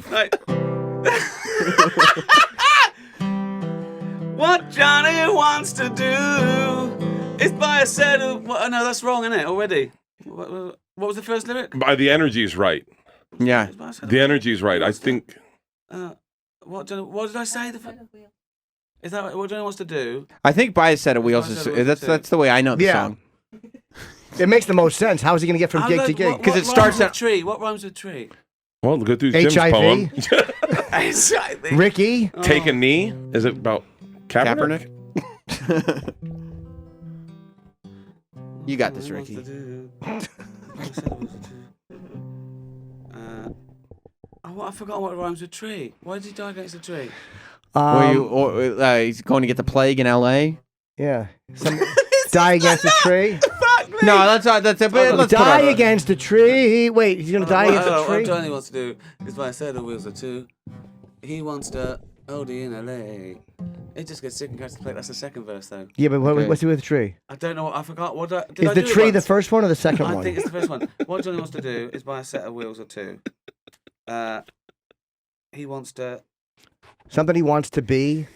What Johnny wants to do is buy a set of. What, no, that's wrong, isn't it? Already. What was the first lyric? The energy is right. Yeah. Buy a set of- The energy is right. I think. What did I say? Is that what Johnny wants to do? I think Buy a Set of Wheels is. That's the way I know the Yeah. song. It makes the most sense. How is he going to get from How gig do- to gig? what- 'Cause what it starts rhymes with out- tree. What rhymes with tree? Well, go through Jim's HIV? poem. Exactly. Ricky? Take a knee. Is it about Kaepernick? Kaepernick? You got this, Ricky. I forgot what rhymes with tree. Why did he die against a tree? He's going to get the plague in L.A. Yeah. Die against a tree. No, that's it. Let's die against a tree. Wait, he's gonna die against a tree. What Johnny wants to do is buy a set of wheels or two. He wants to OD in LA. It just gets sick and goes to play. That's the second verse, though. Yeah, but what's it with the tree? I don't know. I forgot. What did is I the do tree it the once? first one or the second one? I think it's the first one. What Johnny wants to do is buy a set of wheels or two. He wants to. Somebody wants to be.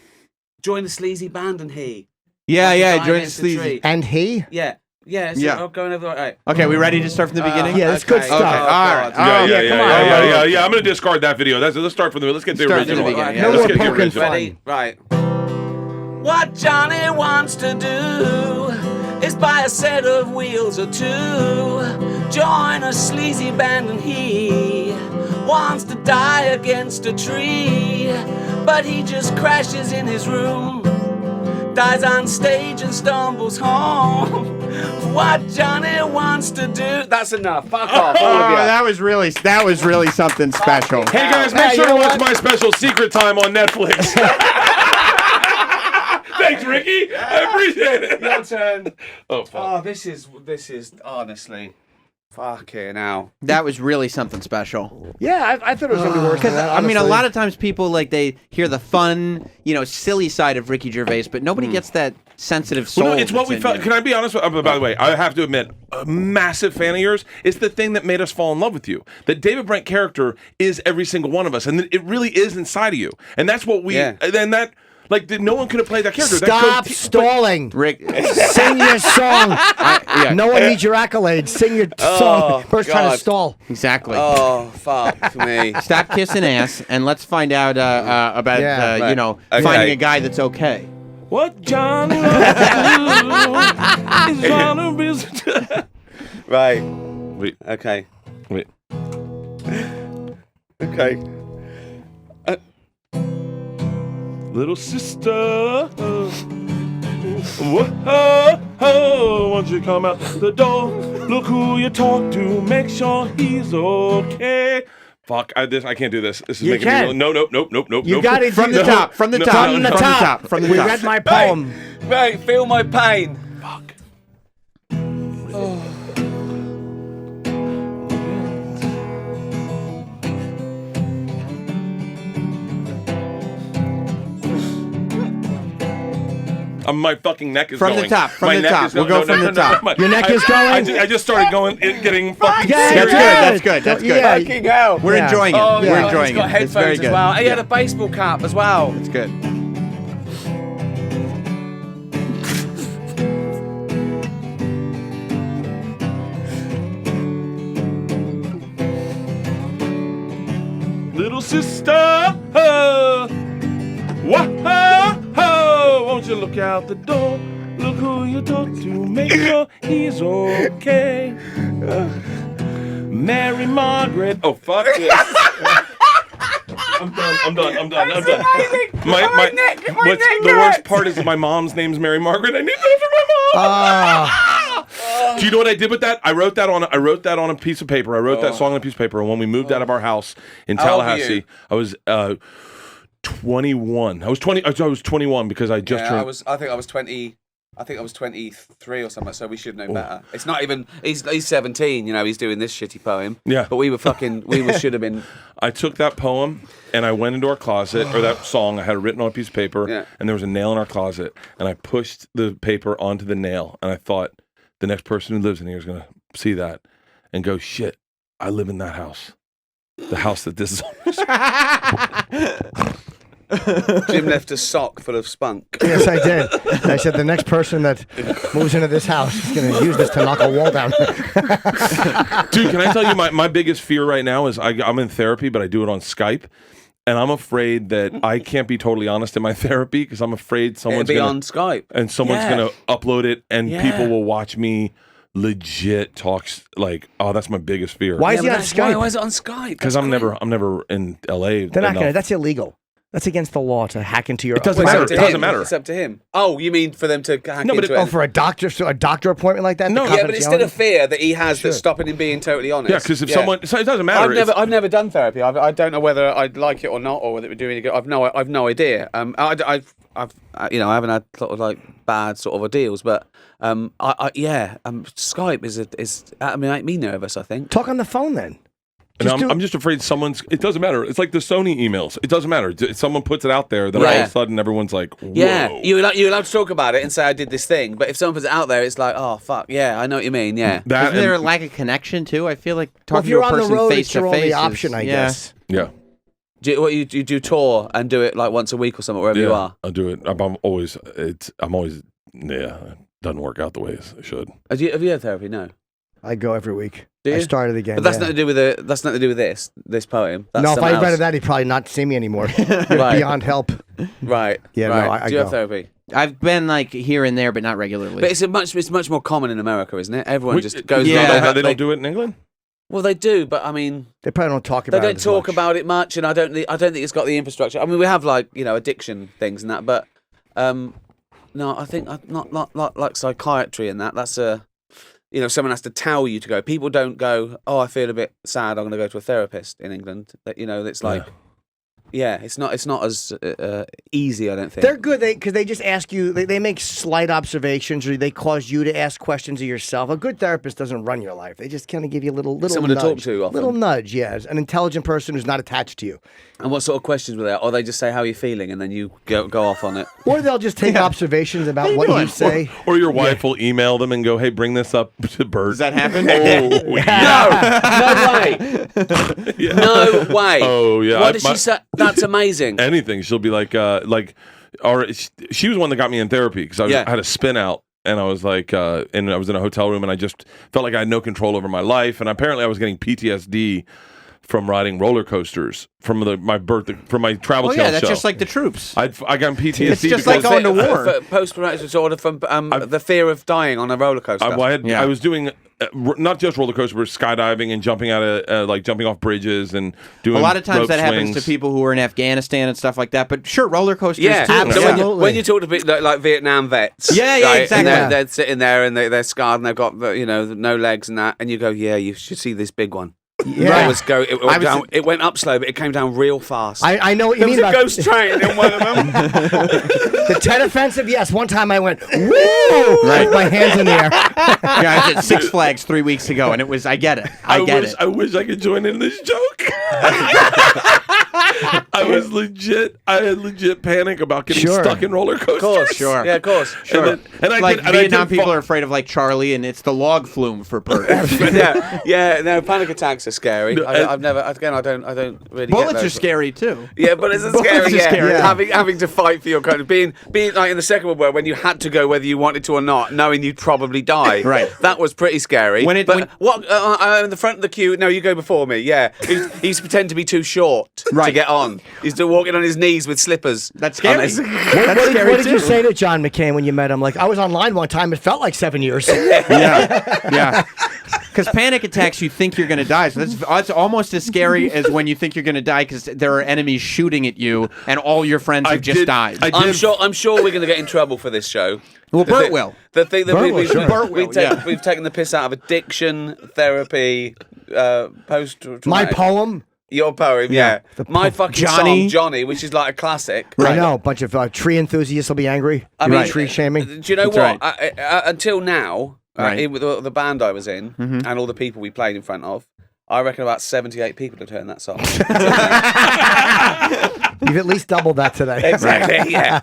Join the sleazy band and he. Yeah. Join the sleazy. And he. Yeah. Yeah. So Yeah. going over. Right. Okay, we ready to start from the beginning? Yeah, that's good stuff. Okay, all right. Yeah. I'm gonna discard that video. Let's start from the. Let's get the Start from the original. beginning, Yeah, yeah. No let's more get the poking original. fun. Ready? Right. What Johnny wants to do is buy a set of wheels or two. Join a sleazy band and he wants to die against a tree. But he just crashes in his room, dies on stage and stumbles home. What Johnny wants to do. That's enough. Fuck off, all of you. that was really something special. Hey guys, make sure to watch my special Secret Time on Netflix. Thanks, Ricky. I appreciate it. Your turn. Oh fuck. Oh, this is honestly fucking hell. That was really something special. Yeah, I thought it was gonna be worse than that. I mean, a honestly. lot of times people they hear the fun, silly side of Ricky Gervais, but nobody gets that sensitive soul. Well, no, it's what that's we in felt. you. Can I be honest? By the way, I have to admit, a massive fan of yours. It's the thing that made us fall in love with you. That David Brent character is every single one of us, and it really is inside of you. And that's what we. Yeah. And that. No one could have played that character. Stop stalling. Rick. Sing your song. No one needs your accolades. Sing your song. First trying to God. stall. Exactly. Oh, fuck me. Stop kissing ass, and let's find out about Yeah, right. Okay. finding a guy that's okay. What Johnny wants to do is Johnny Right. Wait. Okay. Wait. Okay. Little sister, whoa, won't you come out the door? Look who you talk to, make sure he's okay. Fuck, I can't do this. This is You making can. me nope. You got it From the top. From the top. From the From top. From the We top. read my poem. Right, feel my pain. Fuck. My fucking neck is From the going. top, from My the neck top. is We'll go from the top. Your neck is going? I just started going, getting fucking Yeah, serious. That's good. That's good. Yeah. Fucking hell. We're Yeah. enjoying it. Oh, We're yeah. enjoying He's got it. It's very headphones good. as well. He had a baseball cap as well. It's good. Little sister, won't you look out the door? Look who you talk to, make sure he's okay. Mary Margaret. Oh, fuck this. I'm done. The worst part is my mom's name's Mary Margaret. I need that for my mom. Do you know what I did with that? I wrote that on a piece of paper. I wrote that song on a piece of paper. And when we moved out of our house in How old were Tallahassee, you? I was 21. I was 21 because I just turned. I think I was 20. I think I was 23 or something. So we should know better. It's not even. He's 17. He's doing this shitty poem. Yeah. But we should have been. I took that poem and I went into our closet, or that song. I had it written on a piece of paper, Yeah. and there was a nail in our closet, and I pushed the paper onto the nail, and I thought the next person who lives in here is going to see that and go, shit, I live in that house. The house that this is on. Jim left a sock full of spunk. Yes, I did. I said the next person that moves into this house is going to use this to knock a wall down. Dude, can I tell you my biggest fear right now is I'm in therapy, but I do it on Skype. And I'm afraid that I can't be totally honest in my therapy because I'm afraid someone's It'll be gonna, on Skype. and someone's Yeah. going to upload it and Yeah. people will watch me legit talk that's my biggest fear. Why is he but on that's Skype? Why is it on Skype? Because I'm never in LA. They're not enough. going to. That's illegal. That's against the law to hack into your. It doesn't Well, matter. it's up It to doesn't him. matter. It's up to him. Oh, you mean for them to hack No, but into it- it? Oh, for a doctor appointment like that? No. The Yeah, but it's still a confidentiality? fear that he has Sure. that's stopping him being totally honest. Yeah, because if someone, so it doesn't matter. I've never done therapy. I don't know whether I'd like it or not, or whether it would do any good. I've no idea. I've I haven't had sort of like bad sort of ordeals, but Skype is make me nervous. I think. Talk on the phone then. And I'm just afraid it doesn't matter. It's like the Sony emails. It doesn't matter. If someone puts it out there, then all of a sudden everyone's like, whoa. Yeah, you're allowed to talk about it and say I did this thing, but if someone puts it out there, it's like, oh fuck, yeah, I know what you mean, yeah. Isn't there a lack of connection too? I feel like Well, if talking you're to a on the person road, face it's your to only face option, I guess. Yeah. Do you do tour and do it like once a week or something, wherever you are? I'll do it. I'm always, it doesn't work out the way it should. Have you had therapy? No. I go every week. Do I you? started again. But that's yeah. nothing to do with that's nothing to do with this poem. That's No, if someone I read else. that, he'd probably not see me anymore. Right. Beyond help. Right. Yeah, right. no, I do you have go. therapy? I've been like here and there, but not regularly. But it's much more common in America, isn't it? Everyone just goes. Yeah. They don't do it in England? Well, they do, but I mean, They probably don't talk they about it. don't as talk much. about it much, and I don't think it's got the infrastructure. I mean, we have like addiction things and that, but no, I think not like psychiatry and that. That's someone has to tell you to go. People don't go, oh, I feel a bit sad, I'm going to go to a therapist in England. It's like, it's not as easy, I don't think. They're good because they just ask you, they make slight observations or they cause you to ask questions of yourself. A good therapist doesn't run your life. They just kind of give you a little Someone nudge. to talk to often. Little nudge, yes. An intelligent person who's not attached to you. And what sort of questions were there? Or they just say, how are you feeling? And then you go off on it. Or they'll just take observations about what you say. Or your wife will email them and go, hey, bring this up to Bert. Does that happen? Oh, yeah. No way. No way. Oh, yeah. What did she say? That's amazing. Anything. She'll be like, or she was one that got me in therapy because I had a spin out. And I was like, and I was in a hotel room and I just felt like I had no control over my life. And apparently I was getting PTSD from riding roller coasters from my travel Oh channel yeah, that's show. just like the troops. I got PTSD. It's just because like going to war. Post-traumatic disorder from the fear of dying on a roller coaster. I was doing not just roller coasters, but skydiving and jumping out of jumping off bridges and doing A lot of times rope that happens swings. to people who are in Afghanistan and stuff like that. But sure, roller coasters Yeah, too. so Absolutely. when you talk to people like Vietnam vets, Yeah, yeah, right, exactly. and they're sitting there and they're scarred and they've got no legs and that, and you go, yeah, you should see this big one. Yeah. It went up slow, but it came down real fast. I know what you There was mean a about ghost train in one of them. the Tet Offensive. Yes, one time I went, woo! With my hands in the air. Yeah, I was at Six Flags 3 weeks ago, and it was. I get it. I get it. I wish I could join in this joke. I had legit panic about getting Sure. stuck in roller coasters. Of course, Sure. yeah, of course. Sure. And I like did- and I Vietnam did people fall- are afraid of like Charlie, and it's the log flume for Bert. No, panic attacks are scary. No, I've never, again, I don't really. get Bullets those. are scary too. Yeah, but it's Bullets scary. are Yeah, scary. Yeah. having to fight for your country, being like in the Second World War when you had to go whether you wanted to or not, knowing you'd probably die. Right. That was pretty scary. When it- but when- what? I'm in the front of the queue. No, you go before me. Yeah, he's pretend to be too short to Right. get on. He's still walking on his knees with slippers. That's scary. On his- That's scary What did you too. say to John McCain when you met him? Like, I was online one time. It felt like 7 years. Yeah. Because panic attacks, you think you're going to die. So that's almost as scary as when you think you're going to die because there are enemies shooting at you and all your friends have just died. I'm sure we're going to get in trouble for this show. Well, The Bert thi- will. The thing that Bert will, sure. Bert will, yeah. we've taken the piss out of addiction, therapy, post. My poem. Your poem, yeah. My fucking Johnny. song, Johnny, which is like a classic. I know. A bunch of tree enthusiasts will be angry. I mean, tree shaming. Do you know That's what? Until now, Right. with the band I was in and all the people we played in front of, I reckon about 78 people had heard that song. You've at least doubled that today. Exactly, yeah.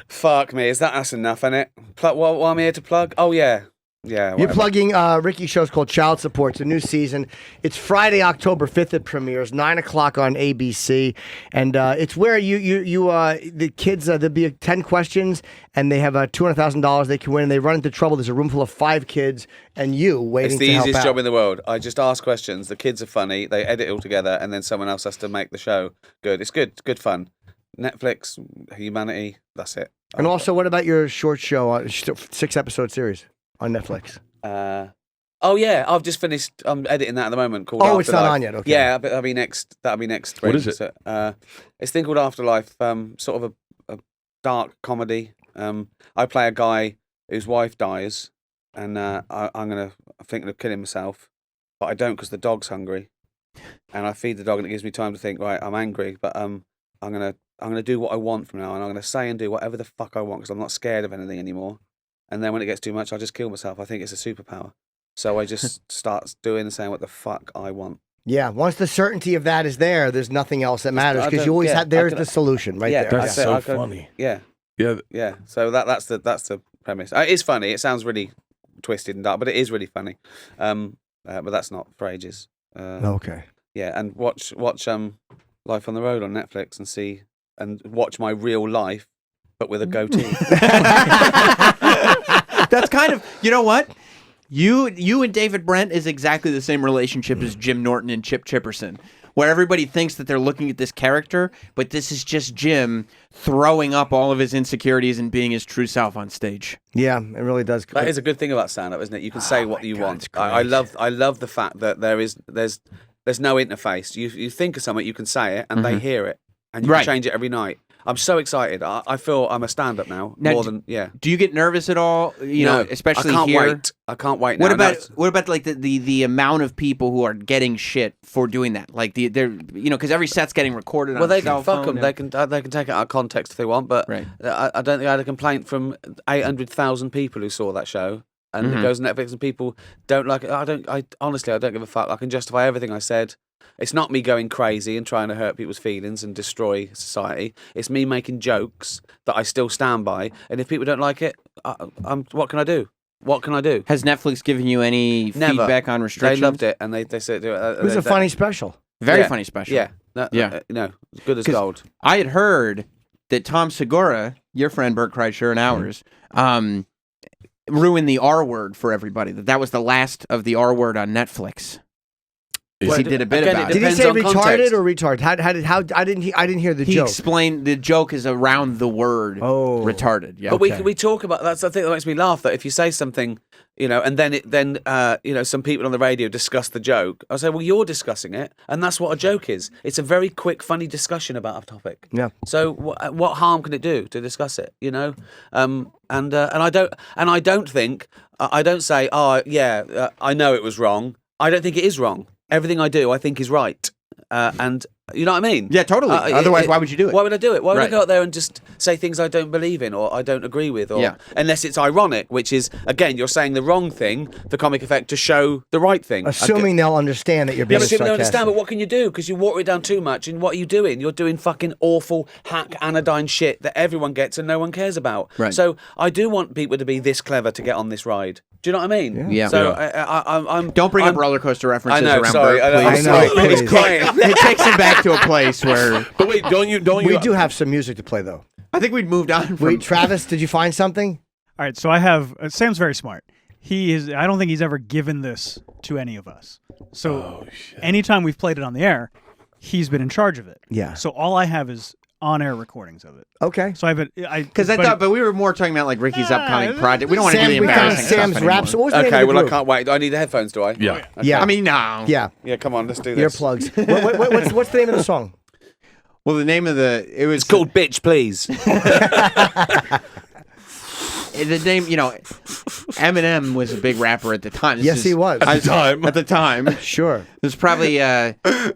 Fuck me, that's enough, isn't it? What am I here to plug? Oh, yeah. Yeah, You're whatever. plugging Ricky's show's called Child Support. It's a new season. It's Friday, October 5th. It premieres 9 o'clock on ABC, and it's where the kids there'll be 10 questions, and they have $200,000 they can win. And they run into trouble. There's a room full of 5 kids, and you waiting It's the to help easiest out. job in the world. I just ask questions. The kids are funny. They edit it all together, and then someone else has to make the show good. It's good. It's good fun. Netflix, Humanity. That's it. And also, what about your short show, 6-episode series on Netflix? Oh yeah, I've just finished. I'm editing that at the moment. Called Oh, it's not Afterlife. on yet. Okay. Yeah, but that'll be next. That'll be next. What spring. is it? So, it's a thing called Afterlife. Sort of a dark comedy. I play a guy whose wife dies, and I'm thinking of killing myself, but I don't because the dog's hungry, and I feed the dog, and it gives me time to think. Right, I'm angry, but I'm gonna do what I want from now on. I'm gonna say and do whatever the fuck I want because I'm not scared of anything anymore. And then when it gets too much, I just kill myself. I think it's a superpower. So I just start doing and saying what the fuck I want. Yeah, once the certainty of that is there, there's nothing else that matters I because don't- you always yeah, have. There's I the solution right yeah, there. That's I so could- funny. Yeah, Yeah. yeah. So that's the premise. It is funny. It sounds really twisted and dark, but it is really funny. But that's not for ages. Okay. Yeah, and watch Life on the Road on Netflix and watch my real life, but with a goatee. That's kind of, you know what? You and David Brent is exactly the same relationship as Jim Norton and Chip Chipperson, where everybody thinks that they're looking at this character, but this is just Jim throwing up all of his insecurities and being his true self on stage. Yeah, it really does. That is a good thing about stand-up, isn't it? You can say what you God, want. it's I great. love the fact that there's no interface. You think of something, you can say it, and they hear it, and you Right. can change it every night. I'm so excited. I feel I'm a stand-up now, Now, more than yeah. Do you get nervous at all? You know, especially I can't here. wait. I can't wait. Now. What No, about like the amount of people who are getting shit for doing that? Like they're because every set's getting recorded. well, on they a cell can fuck phone them. They can take it out of context if they want. But Right. I don't think I had a complaint from 800,000 people who saw that show. And it goes on Netflix, and people don't like it. I honestly, I don't give a fuck. I can justify everything I said. It's not me going crazy and trying to hurt people's feelings and destroy society. It's me making jokes that I still stand by. And if people don't like it, what can I do? What can I do? Has Netflix given you any Never. feedback on They restrictions? loved it, and they said It was a funny special. Very Yeah. funny special. Yeah, Yeah. good as 'Cause gold. I had heard that Tom Segura, your friend Bert Kreischer and ours, ruined the R word for everybody. That was the last of the R word on Netflix. Is He it- did a bit again, about it it. Did he depends say on retarded context. or retard? How I didn't hear the He joke. explained the joke is around the word retarded. Yeah. But Okay. we talk about that's the thing that makes me laugh. That if you say something, and then some people on the radio discuss the joke, I say, well, you're discussing it, and that's what a joke is. It's a very quick, funny discussion about a topic. Yeah. So what harm can it do to discuss it? And I don't think I don't say, I know it was wrong. I don't think it is wrong. Everything I do, I think is right. And you know what I mean? Yeah, totally. Otherwise, why would you do it? Why would I do it? Why would I Right. go out there and just say things I don't believe in or I don't agree with? Or Yeah. unless it's ironic, which is, again, you're saying the wrong thing, the comic effect, to show the right thing. Assuming they'll understand that you're Yeah, being but people don't sarcastic. understand, but what can you do? Because you water it down too much, and what are you doing? You're doing fucking awful, hack, anodyne shit that everyone gets and no one cares about. Right. So I do want people to be this clever to get on this ride. Do you know what I mean? Yeah. So Yeah. I'm Don't bring I'm, up roller coaster references I know, around sorry. Bert, I please. know, I know, He's please. crying. It takes him back to a place where But wait, don't you? We do have some music to play though. I think we'd moved on from. Wait, Travis, did you find something? All right, so I have Sam's very smart. I don't think he's ever given this to any of us. So anytime we've played it on the air, he's been in charge of it. Yeah. So all I have is on-air recordings of it. Okay. So Because but we were more talking about like Ricky's upcoming project. We don't want to Sam, do the we found embarrassing stuff Sam's anymore. raps. What was the name Okay, of the well, I group? can't wait. I need the headphones, do I? Yeah. Okay. Yeah. I mean, no. Yeah. Yeah, come on, let's do this. Earplugs. What's the name of the song? Well, the name of it was It's called Bitch, Please. the name. Eminem was a big rapper at the time. Yes, he was. At the time. At the time, Sure. it was probably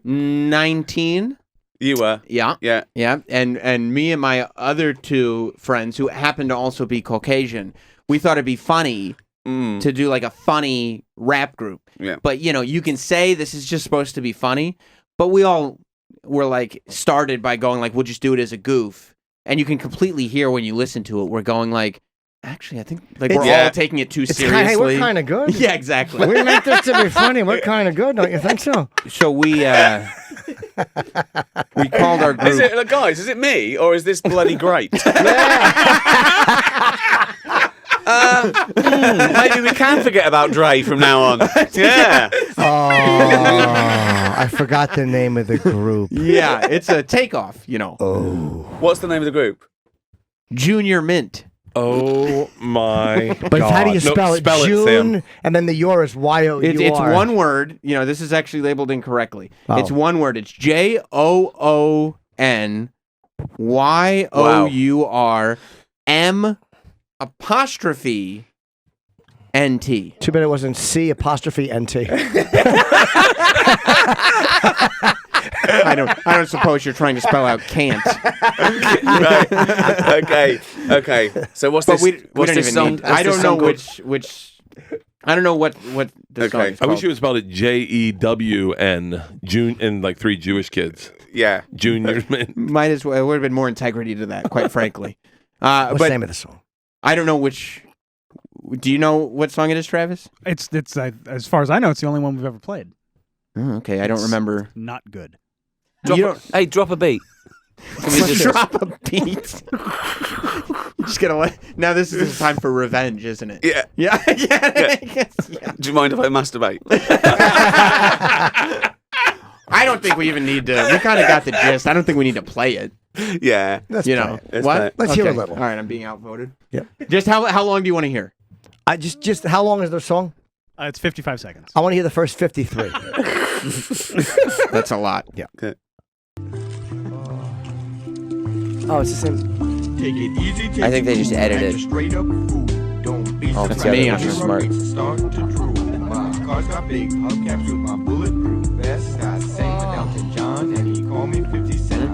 19. You were. Yeah. Yeah. Yeah, and me and my other two friends who happen to also be Caucasian, we thought it'd be funny to do like a funny rap group. Yeah. But you can say this is just supposed to be funny, but we all were like started by going like we'll just do it as a goof, and you can completely hear when you listen to it. We're going like, actually, I think like we're Yeah. all taking it too It's seriously. hey, we're kind of good. Yeah, exactly. We meant this to be funny. We're kind of good, don't you think so? So we called our group. Is it, guys, is it me or is this bloody great? Maybe we can forget about Dre from now on. Yeah. Oh, I forgot the name of the group. Yeah, it's a takeoff. Oh. What's the name of the group? Junior Mint. Oh my god! But how do you spell it? Spell June, Sam. and then the your is Y-O-U-R. It's one word. You know, this is actually labeled incorrectly. Oh. It's one word. It's JOONYOURM''NT. Too bad it wasn't C''NT. I don't suppose you're trying to spell out can't. Right. Okay. So what's this? We what's don't this even song? need. what's I this don't know song called? which. I don't know what the song is I called. wish you had spelled it JEWN. June and like 3 Jewish kids. Yeah. Junior. Might as well. It would have been more integrity to that, quite frankly. What's the But name of the song? I don't know which. Do you know what song it is, Travis? It's as far as I know, it's the only one we've ever played. Oh, okay, I don't remember. Not good. Hey, drop a beat. Can we just Drop a beat. You're just gonna let. Now this is the time for revenge, isn't it? Yeah. Yeah. Yeah. Do you mind if I masturbate? I don't think we even need to. We kind of got the gist. I don't think we need to play it. Yeah. Let's You play know it. Let's what? play it. Let's hear a little. All right, I'm being outvoted. Yeah. Just how long do you want to hear? I just how long is the song? It's 55 seconds. I want to hear the first 53. That's a lot. Yeah. Okay. Oh, it's the same. I think they just edited. Oh, that's me. I'm just smart.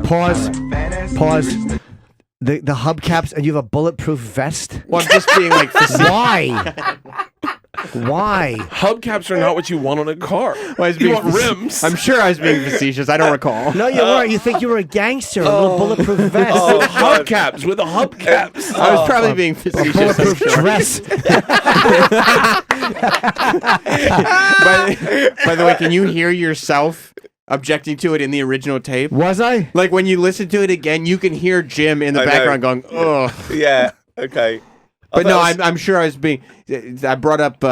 Pause. The hubcaps, and you have a bulletproof vest? Well, I'm just being like. Why? Why? Hubcaps are not what you want on a car. Well, I was You being want rims. I'm sure I was being facetious. I don't recall. No, you weren't. You think you were a gangster, a little bulletproof vest. With hubcaps. With a hubcaps. I was probably being facetious. Bulletproof dress. By the way, can you hear yourself objecting to it in the original tape? Was I? Like when you listen to it again, you can hear Jim in the I know. background going, "Ugh." Yeah. Okay. But no, I'm sure I was being. I brought up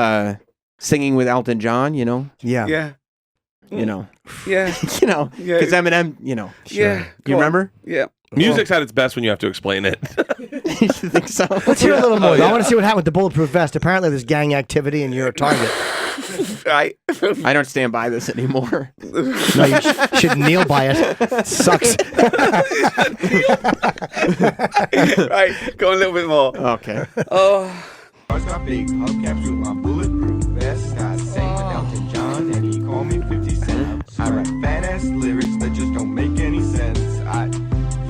singing with Elton John. You know, Yeah. Yeah. you know, Yeah. you know, Yeah. because Eminem. You know, Yeah. you remember? Yeah. Music's at its best when you have to explain it. You think so? Let's hear a little more. I want to see what happened with the bulletproof vest. Apparently, there's gang activity, and you're a target. Right. I don't stand by this anymore. No, you should kneel by it. It sucks. Right. Go on a little bit more. Okay. Oh. Cars got big hubcaps with my bulletproof vest. I sang with Elton John and he called me 50 Cent. I write badass lyrics that just don't make any sense.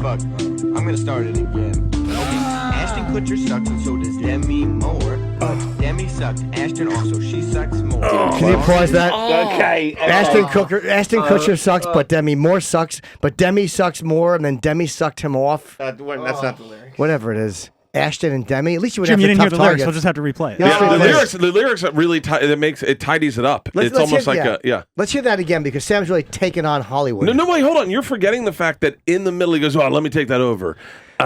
I'm gonna start it again. Okay, Ashton Kutcher sucks and so does Demi Moore. But Demi sucked Ashton also, she sucks more. Can you pause that? Okay. Ashton Kutcher sucks, but Demi Moore sucks. But Demi sucks more, and then Demi sucked him off. That's not the lyric. Whatever it is. Ashton and Demi. At least you would Jim, have you the didn't hear tough the lyrics. targets. I'll just have to replay it. Yeah. Yeah, Let's the lyrics really it tidies it up. Let's It's almost hear- like yeah. a yeah. Let's hear that again because Sam's really taking on Hollywood. No, wait, hold on. You're forgetting the fact that in the middle he goes, "Oh, let me take that over."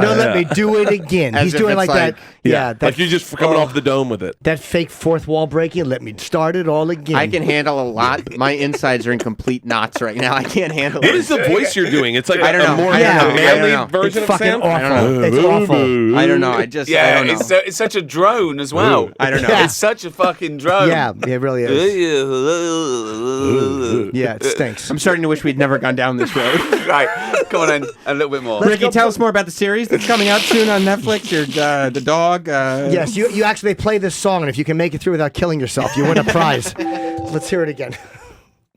No, let me do it again. As He's if doing it's like that. like- Yeah, that, like you're just coming off the dome with it. that fake fourth wall breaking. Let me start it all again. I can handle a lot. My insides are in complete knots right now. I can't handle it. What is the voice you're doing? It's like I don't a know. more I don't know. I manly don't know. version It's of fucking Sam. awful. know. It's awful. I don't know. I don't Yeah, know. it's such a drone as well. I don't know. Yeah. It's such a fucking drone. Yeah, it really is. Yeah, it stinks. I'm starting to wish we'd never gone down this road. Right. Come on then. A little bit more. Ricky, tell us more about the series that's coming out soon on Netflix. Your the dog. Yes, you actually play this song, and if you can make it through without killing yourself, you win a prize. Let's hear it again.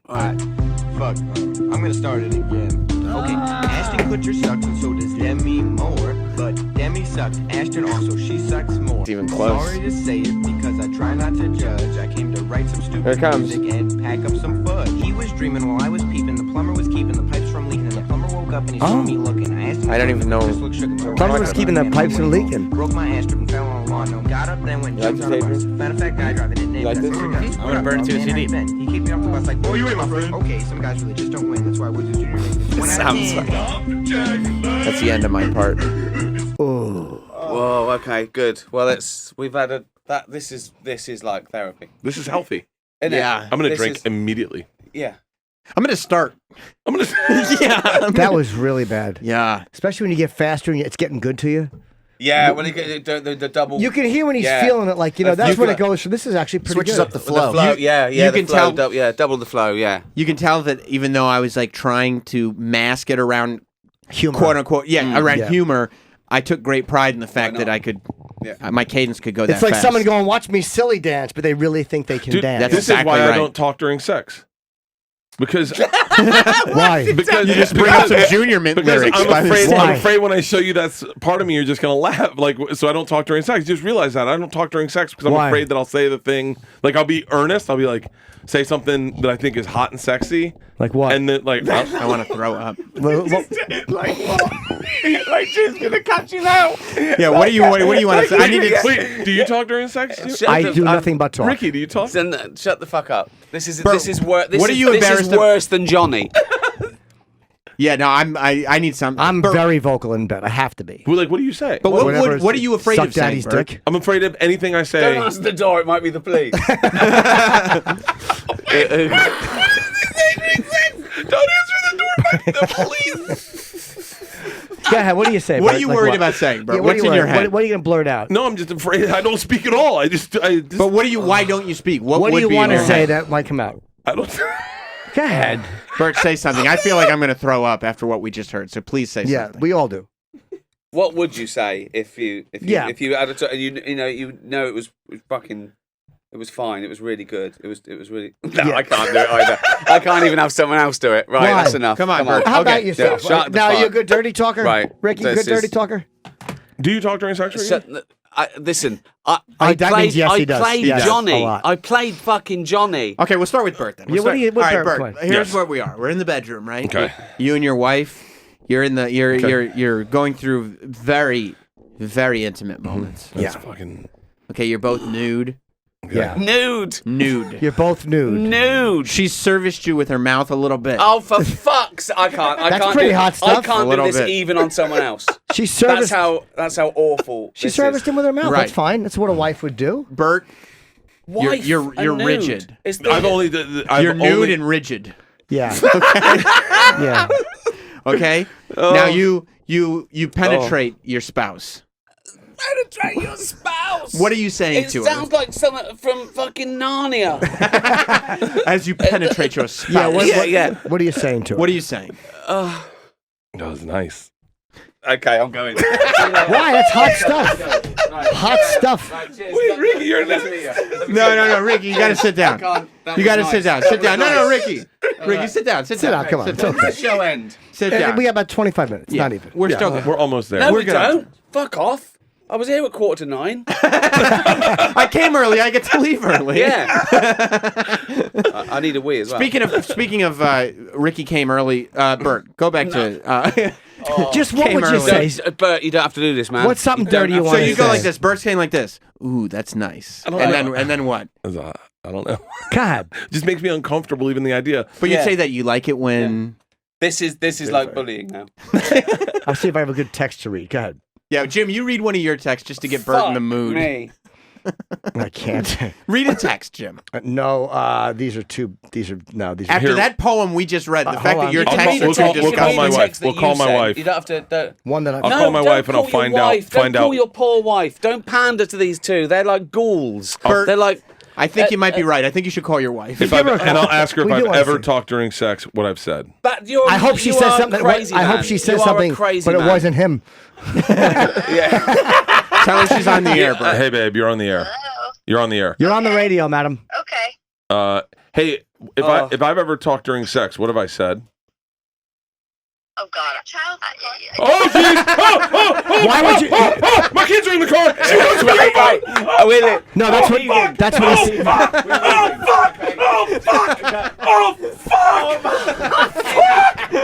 Alright, I'm gonna start it again. Okay, Ashton Kutcher sucks and so does Demi Moore. But Demi sucked Ashton also, she sucks more. It's even close. Sorry to say it because I try not to judge. I came to write some Here stupid it comes. music and pack up some fudge. He was dreaming while I was peeping. The plumber was keeping the pipes from leaking. And the plumber woke up and he saw me looking. I asked him I don't even know. Just looked shook and told Plumber me was to keeping run the and pipes went from home. leaking. Broke my ass strip and fell on the lawn. No, got up then went jumped on a bus. Found a fat guy driving it. like this? I'm gonna burn it to a CD. He kicked me off the bus like, oh, you ain't my friend. Okay, some guys really just don't win. That's why Wizards Junior named it 1 out of 10. That's the end of my part. Oh, Whoa. Okay. Good. Well, we've had a that. This is like therapy. This is healthy. Isn't it? Yeah. I'm gonna This drink is- immediately. Yeah. I'm gonna start. I'm gonna. Yeah. that was really bad. Yeah. Especially when you get faster and it's getting good to you. Yeah, when he get the double. You can hear when he's Yeah. feeling it, like that's when it goes. So this is actually pretty Switches good. up the flow. flow. Yeah, you the can flow, tell- double the flow. Yeah. You can tell that even though I was like trying to mask it around humor. quote unquote, around Yeah. humor, I took great pride in the fact not? that I could, Yeah. my cadence could go that It's like fast. someone going, "Watch me silly dance," but they really think they can Dude, dance. That's this exactly is why right. I don't talk during sex. Because Why? because You just bring up some Junior Mint because lyrics. I'm by afraid, mistake. I'm afraid when I show you that's part of me, you're just gonna laugh. Like, so I don't talk during sex. Just realize that I don't talk during sex because I'm Why? afraid that I'll say the thing. Like, I'll be earnest. I'll be like, say something that I think is hot and sexy, Like what? and then like, I want to throw up. Like she's gonna catch you now. Yeah, what do you want to say? I need to. wait, do you talk during sex? too? I do nothing but talk. Ricky, do you talk? Shut the fuck up. This is Bert, this is worse. what are you This is embarrassed of- worse than Johnny. Yeah, no, I need some. I'm Bert, very vocal in bed. I have to be. Well, like, what do you say? But Whatever what are you afraid suck of saying, daddy's Bert? dick. I'm afraid of anything I say. Don't answer the door. It might be the police. Don't answer the door. Might be the police. Go ahead. What do you say? What Bert? are you Like worried what? about saying, Bert? Yeah, What's in you your worried? head? What are you gonna blurt out? No, I'm just afraid. I don't speak at all. I just But what do you? Why don't you speak? What What do would you be in want to your say head? that might come out? I don't. Go ahead. Bert, say something. I feel like I'm going to throw up after what we just heard. So please say Yeah, something. we all do. What would you say if you Yeah. if you had you know it was fucking. It was fine. It was really good. It was really. No, Yeah. I can't do it either. I can't even have someone else do it. Right, Why? that's enough. Come on, Bert. How Okay. about yourself? Yeah, shut the now fuck. you a good dirty talker, Right. Ricky, This good dirty is- talker. Do you talk during sex? Ricky? Listen, Oh, I that played. means yes, he does. played He does. Johnny. A lot. I played fucking Johnny. Okay, we'll start with Bert then. Yeah, what do you- what All right, Bert Bert. play? Here's Yes. where we are. We're in the bedroom, right? Okay. You and your wife. You're in the. You're going through very, very intimate moments. That's fucking. Okay, you're both nude. Yeah, Nude. Nude. you're both nude. Nude. She's serviced you with her mouth a little bit. Oh, for fuck's! I can't. I That's can't pretty do, hot I stuff. A can't do little this bit. even on someone else. She serviced. That's how awful. She this serviced is. him with her mouth. Right. That's fine. That's what a wife would do. Bert, Wife you're and nude. rigid. It's the, I've only. I've you're nude only, and rigid. Yeah. Yeah. Okay. Now you penetrate your spouse. penetrate your spouse. What are you saying It to sounds like something from fucking Narnia. her as you penetrate your spouse? Yeah. What, Yeah, what, yeah. What are you saying to her? What are you saying? That was nice. Okay, I'm going. Why? That's hot stuff. Hot stuff. Wait, Ricky, you're not. No, Ricky, you got to sit down. You got to sit down. Sit down. No, Ricky. Ricky, sit down. Sit Sit down. down. Come on. Sit It's down. okay. Show end. Sit And down. we got about 25 minutes. Yeah. Not even. We're still good. We're almost there. No, We're we good. don't. Fuck off. I was here at 9:15. I came early. I get to leave early. Yeah. I need a wee as well. Speaking of Ricky came early. Bert, go back to. Just what Came would you early. say? Bert, you don't have to do this, man. What's something You don't dirty you have to want So to you go say? like this. Bert's came like this. Ooh, that's nice. And then what? I don't know. God. Just makes me uncomfortable even the idea. But you'd Yeah. say that you like it when. This is like bullying now. I'll see if I have a good text to read. Go ahead. Yeah, Jim, you read one of your texts just to get Bert in the Fuck mood. Me. I can't. Read a text, Jim. No, these are two. These are no. These are After Here- that poem we just read, the hold fact on. that your I'll text call- are we'll two call- we'll call my discussed. wife. We'll call my wife. You don't have to. Don't, one that I. I'll call my don't wife and I'll call your find out- wife. Don't find call out. your poor wife. Don't pander to these two. They're like ghouls. Bert- They're like. I think you might be right. I think you should call your wife. If and I'll ask her if We do I've wanna ever see. talk during sex what I've said. But you're, I hope she you says are something. Crazy, I hope man. she says You are a something, crazy but it man. wasn't him. Yeah. Tell her she's on the air, Bert. Hey, babe, you're on the air. Hello. You're on the air. You're on the radio, madam. Okay. Hey, if I've ever talked during sex, what have I said? Oh God. Child. Oh, jeez! Why would you? My kids are in the car. She wants me to Right. Oh, really? No, that's what. That's what. He,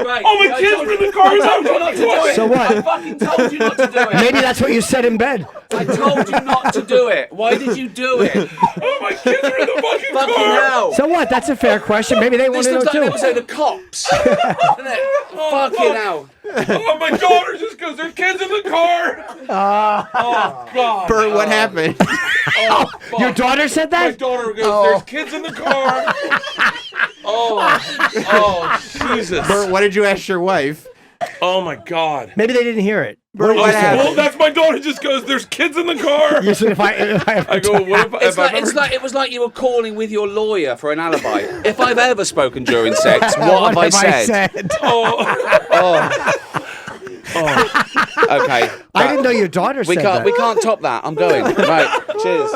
Right. Oh, my kids are in the car. I told you not to do it. So what? I fucking told you not to do it. maybe that's what you said in bed. I told you not to do it. Why did you do it? Oh, my kids are in the fucking Fucking car. hell. So what? That's a fair question. Maybe they want This to know looks like an too. episode of Cops. Doesn't it? Fucking hell. Oh, my daughter just goes, there's kids in the car. Oh, God. Bert, what happened? Oh, fuck. Your daughter said My that? daughter goes, there's kids in the car. Oh, Jesus. Bert, what did you ask your wife? Oh, my God. Maybe they didn't hear it. Well, that's my daughter. Just goes. There's kids in the car. You said if I go. What if It was like you were calling with your lawyer for an alibi. If I've ever spoken during sex, what have I said? Okay. I didn't know your daughter said that. We can't top that. I'm going. Right. Cheers.